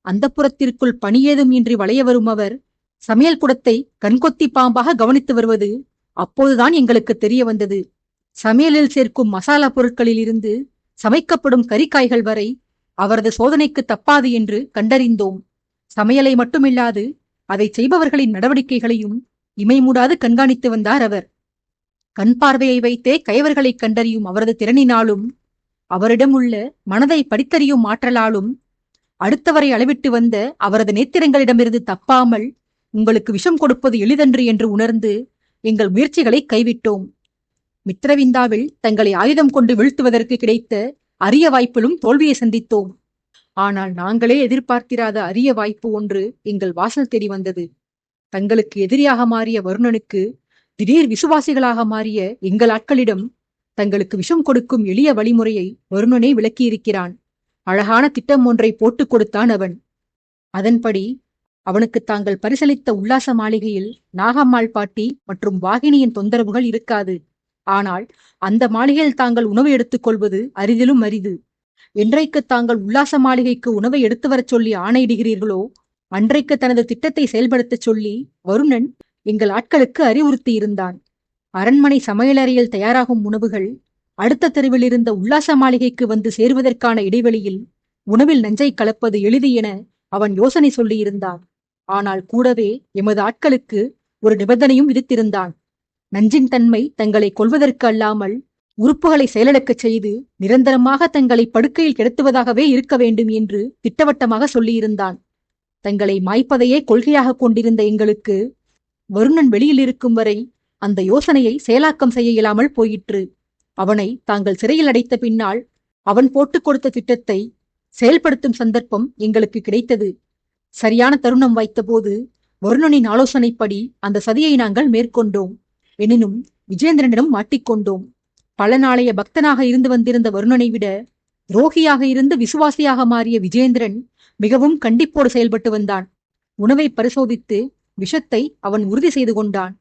அந்தப்புறத்திற்குள் பணியேதும் இன்றி வளைய வரும் அவர் சமையல் குடத்தை கண்கொத்தி பாம்பாக கவனித்து வருவது அப்போதுதான் எங்களுக்கு தெரிய வந்தது. சமையலில் சேர்க்கும் மசாலா பொருட்களில் இருந்து சமைக்கப்படும் கறிக்காய்கள் வரை அவரது சோதனைக்கு தப்பாது என்று கண்டறிந்தோம். சமையலை மட்டுமில்லாது அதை செய்பவர்களின் நடவடிக்கைகளையும் இமைமூடாது கண்காணித்து வந்தார் அவர். கண் பார்வையை வைத்தே கயவர்களை கண்டறியும் அவரது திறனினாலும் அவரிடம் உள்ள மனதை படித்தறியும் ஆற்றலாலும் அடுத்தவரை அளவிட்டு வந்த அவரது நேத்திரங்களிடமிருந்து தப்பாமல் உங்களுக்கு விஷம் கொடுப்பது எளிதன்று என்று உணர்ந்து எங்கள் முயற்சிகளை கைவிட்டோம். மித்ரவிந்தாவில் தங்களை ஆயுதம் கொண்டு வீழ்த்துவதற்கு கிடைத்த அரிய வாய்ப்பிலும் தோல்வியை சந்தித்தோம். ஆனால் நாங்களே எதிர்பார்த்திராத அரிய வாய்ப்பு ஒன்று எங்கள் வாசல் தேடி வந்தது. தங்களுக்கு எதிரியாக மாறிய வருணனுக்கு திடீர் விசுவாசிகளாக மாறிய எங்கள் ஆட்களிடம் தங்களுக்கு விஷம் கொடுக்கும் எளிய வழிமுறையை வருணனே விளக்கியிருக்கிறான். அழகான திட்டம் ஒன்றை போட்டுக் கொடுத்தான் அவன். அதன்படி அவனுக்கு தாங்கள் பரிசளித்த உல்லாச மாளிகையில் நாகம்மாள் பாட்டி மற்றும் வாகினியின் தொந்தரவுகள் இருக்காது. ஆனால் அந்த மாளிகையில் தாங்கள் உணவு எடுத்துக் கொள்வது அரிதிலும் அரிது. என்றைக்கு தாங்கள் உல்லாச மாளிகைக்கு உணவை எடுத்து வரச் சொல்லி ஆணையிடுகிறீர்களோ அன்றைக்கு தனது திட்டத்தை செயல்படுத்தச் சொல்லி வருணன் எங்கள் ஆட்களுக்கு அறிவுறுத்தியிருந்தான். அரண்மனை சமையலறையில் தயாராகும் உணவுகள் அடுத்த தெருவில் இருந்த உல்லாச மாளிகைக்கு வந்து சேருவதற்கான இடைவெளியில் உணவில் நஞ்சை கலப்பது எளிது என அவன் யோசனை சொல்லியிருந்தான். ஆனால் கூடவே எமது ஆட்களுக்கு ஒரு நிபந்தனையும் விதித்திருந்தான். நஞ்சின் தன்மை தங்களை கொல்வதற்கு அல்லாமல் உறுப்புகளை செயலிழக்கச் செய்து நிரந்தரமாக தங்களை படுக்கையில் கிடத்துவதாகவே இருக்க வேண்டும் என்று திட்டவட்டமாக சொல்லியிருந்தான். தங்களை மாய்ப்பதையே கொள்கையாக கொண்டிருந்த எங்களுக்கு வருணன் வெளியில் இருக்கும் வரை அந்த யோசனையை செயலாக்கம் செய்ய இயலாமல் போயிற்று. அவனை தாங்கள் சிறையில் அடைத்த பின்னால் அவன் போட்டுக் கொடுத்த திட்டத்தை செயல்படுத்தும் சந்தர்ப்பம் எங்களுக்கு கிடைத்தது. சரியான தருணம் வாய்த்தபோது வருணனின் ஆலோசனைப்படி அந்த சதியை நாங்கள் மேற்கொண்டோம். எனினும் விஜேந்திரனிடம் மாட்டிக்கொண்டோம். பல நாளைய பக்தனாக இருந்து வந்திருந்த வருணனை விட துரோகியாக இருந்து விசுவாசியாக மாறிய விஜேந்திரன் மிகவும் கண்டிப்போடு செயல்பட்டு வந்தான். உணவை பரிசோதித்து விஷத்தை அவன் உறுதி செய்து கொண்டான்.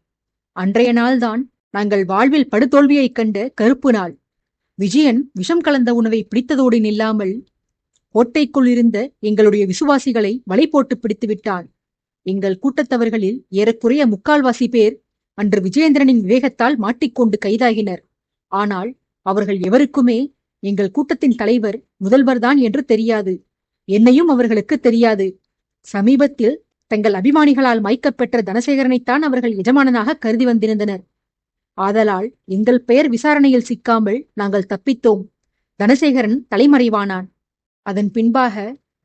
அன்றைய நாள்தான் நாங்கள் வாழ்வில் படுதோல்வியைக் கண்ட கருப்பு நாள். விஜயன் விஷம் கலந்த உணவை பிடித்ததோடு நில்லாமல் கோட்டைக்குள் இருந்த எங்களுடைய விசுவாசிகளை வலை போட்டு பிடித்து விட்டான். எங்கள் கூட்டத்தவர்களில் ஏறக்குறைய 3/4 பேர் அன்று விஜயேந்திரனின் விவேகத்தால் மாட்டிக்கொண்டு கைதாகினர். ஆனால் அவர்கள் எவருக்குமே எங்கள் கூட்டத்தின் தலைவர் முதல்வர்தான் என்று தெரியாது. என்னையும் அவர்களுக்கு தெரியாது. சமீபத்தில் தங்கள் அபிமானிகளால் மாய்க்கப்பெற்ற தனசேகரனைத்தான் அவர்கள் எஜமானனாக கருதி வந்திருந்தனர். ஆதலால் எங்கள் பெயர் விசாரணையில் சிக்காமல் நாங்கள் தப்பித்தோம். தனசேகரன் தலைமறைவானான். அதன் பின்பாக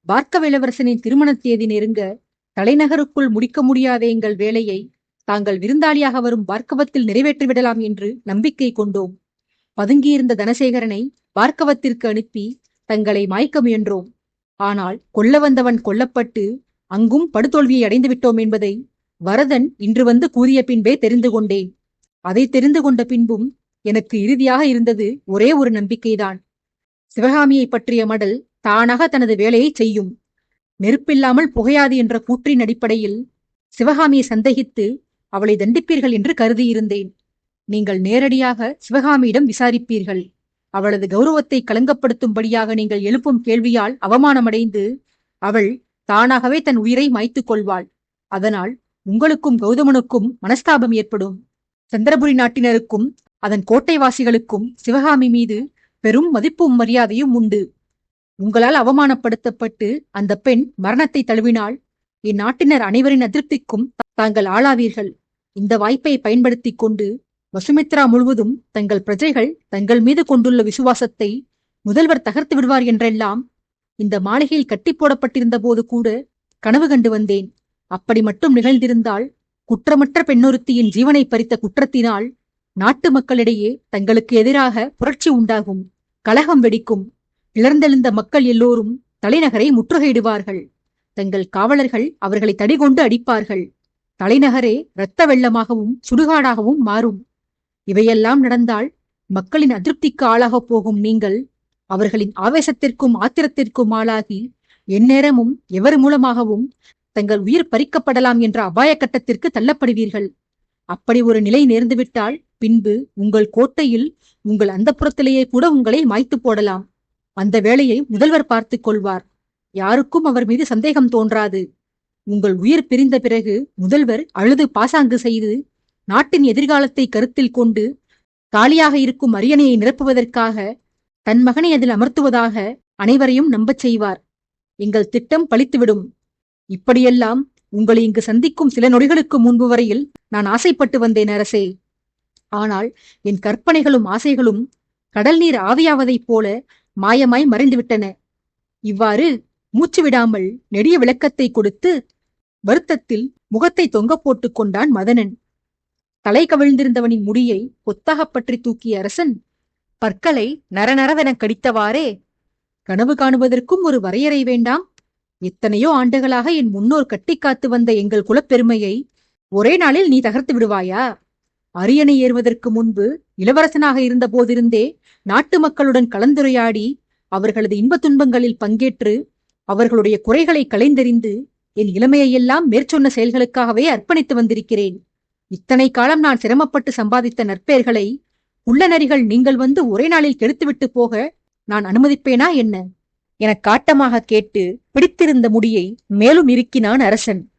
பார்க்க இளவரசனின் திருமண தேதி நெருங்க தலைநகருக்குள் முடிக்க முடியாத எங்கள் வேலையை தாங்கள் விருந்தாளியாக வரும் பார்க்கவத்தில் நிறைவேற்றிவிடலாம் என்று நம்பிக்கை கொண்டோம். பதுங்கியிருந்த தனசேகரனை பார்க்கவத்திற்கு அனுப்பி தங்களை மாய்க்க முயன்றோம். ஆனால் கொல்ல வந்தவன் கொல்லப்பட்டு அங்கும் படுதோல்வியை அடைந்து விட்டோம் என்பதை வரதன் இன்று வந்து கூறிய பின்பே தெரிந்து கொண்டேன். அதை தெரிந்து கொண்ட பின்பும் எனக்கு இறுதியாக இருந்தது ஒரே ஒரு நம்பிக்கைதான். சிவகாமியை பற்றிய மடல் தானாக தனது வேலையை செய்யும். நெருப்பில்லாமல் புகையாது என்ற கூற்றின் அடிப்படையில் சிவகாமியை சந்தேகித்து அவளை தண்டிப்பீர்கள் என்று கருதியிருந்தேன். நீங்கள் நேரடியாக சிவகாமியிடம் விசாரிப்பீர்கள். அவளது கௌரவத்தை களங்கப்படுத்தும்படியாக நீங்கள் எழுப்பும் கேள்வியால் அவமானமடைந்து அவள் தானாகவே தன் உயிரை மாய்த்துக் கொள்வாள். அதனால் உங்களுக்கும் கௌதமனுக்கும் மனஸ்தாபம் ஏற்படும். சந்திரபுரி நாட்டினருக்கும் அதன் கோட்டைவாசிகளுக்கும் சிவகாமி மீது பெரும் மதிப்பும் மரியாதையும் உண்டு. உங்களால் அவமானப்படுத்தப்பட்டு அந்த பெண் மரணத்தை தழுவினால் இந்நாட்டினர் அனைவரின் அதிருப்திக்கும் தாங்கள் ஆளாவீர்கள். இந்த வாய்ப்பை பயன்படுத்தி கொண்டு வசுமித்ரா முழுவதும் தங்கள் பிரஜைகள் தங்கள் மீது கொண்டுள்ள விசுவாசத்தை முதல்வர் தகர்த்து விடுவார் என்றெல்லாம் இந்த மாளிகையில் கட்டி போடப்பட்டிருந்த போது கூட கனவு கண்டு வந்தேன். அப்படி மட்டும் நிகழ்ந்திருந்தால் குற்றமற்ற பெண்ணொருத்தியின் ஜீவனை பறித்த குற்றத்தினால் நாட்டு மக்களிடையே தங்களுக்கு எதிராக புரட்சி உண்டாகும், கலகம் வெடிக்கும். கிளர்ந்தெழுந்த மக்கள் எல்லோரும் தலைநகரை முற்றுகையிடுவார்கள். தங்கள் காவலர்கள் அவர்களை தடிகொண்டு அடிப்பார்கள். தலைநகரே இரத்த வெள்ளமாகவும் சுடுகாடாகவும் மாறும். இவையெல்லாம் நடந்தால் மக்களின் அதிருப்திக்கு ஆளாகப் போகும் நீங்கள் அவர்களின் ஆவேசத்திற்கும் ஆத்திரத்திற்கும் ஆளாகி எந்நேரமும் எவர் மூலமாகவும் தங்கள் உயிர் பறிக்கப்படலாம் என்ற அபாய கட்டத்திற்கு தள்ளப்படுவீர்கள். அப்படி ஒரு நிலை நேர்ந்துவிட்டால் பின்பு உங்கள் கோட்டையில் உங்கள் அந்தப்புறத்திலேயே கூட உங்களை மாய்த்து போடலாம். அந்த வேளையை முதல்வர் பார்த்துக் கொள்வார். யாருக்கும் அவர் மீது சந்தேகம் தோன்றாது. உங்கள் உயிர் பிரிந்த பிறகு முதல்வர் அழுது பாசாங்கு செய்து நாட்டின் எதிர்காலத்தை கருத்தில் கொண்டு காலியாக இருக்கும் அரியணையை நிரப்புவதற்காக தன் மகனை அதில் அமர்த்துவதாக அனைவரையும் நம்பச் செய்வார். எங்கள் திட்டம் பலித்துவிடும். இப்படியெல்லாம் உங்களை இங்கு சந்திக்கும் சில நொடிகளுக்கு முன்பு வரையில் நான் ஆசைப்பட்டு வந்தேன் அரசே. ஆனால் என் கற்பனைகளும் ஆசைகளும் கடல் நீர் ஆவியாவதைப் போல மாயமாய் மறைந்துவிட்டன. இவ்வாறு மூச்சு விடாமல் நெடிய விளக்கத்தை கொடுத்து வருத்தத்தில் முகத்தை தொங்க போட்டுக் கொண்டான் மதனன். தலை கவிழ்ந்திருந்தவனின் முடியை கொத்தாகப் பற்றி தூக்கிய அரசன் பற்களை நரநரவென கடித்தவாறே, கனவு காணுவதற்கும் ஒரு வரையறை வேண்டாம். எத்தனையோ ஆண்டுகளாக என் முன்னோர் கட்டிக்காத்து வந்த எங்கள் குலப்பெருமையை ஒரே நாளில் நீ தகர்த்து விடுவாயா? அரியணை ஏறுவதற்கு முன்பு இளவரசனாக இருந்த போதிருந்தே நாட்டு மக்களுடன் கலந்துரையாடி அவர்களது இன்பத் துன்பங்களில் பங்கேற்று அவர்களுடைய குறைகளை களைந்தெறிந்து என் இளமையெல்லாம் மேற்சொன்ன செயல்களுக்காகவே அர்ப்பணித்து வந்திருக்கிறேன். இத்தனை காலம் நான் சிரமப்பட்டு சம்பாதித்த நற்பெயர்களை உள்ளநரிகள் நீங்கள் வந்து ஒரே நாளில் கெடுத்துவிட்டு போக நான் அனுமதிப்பேனா என்ன? எனக் காட்டமாக கேட்டு பிடித்திருந்த முடியை மேலும் இறுக்கினான் அரசன்.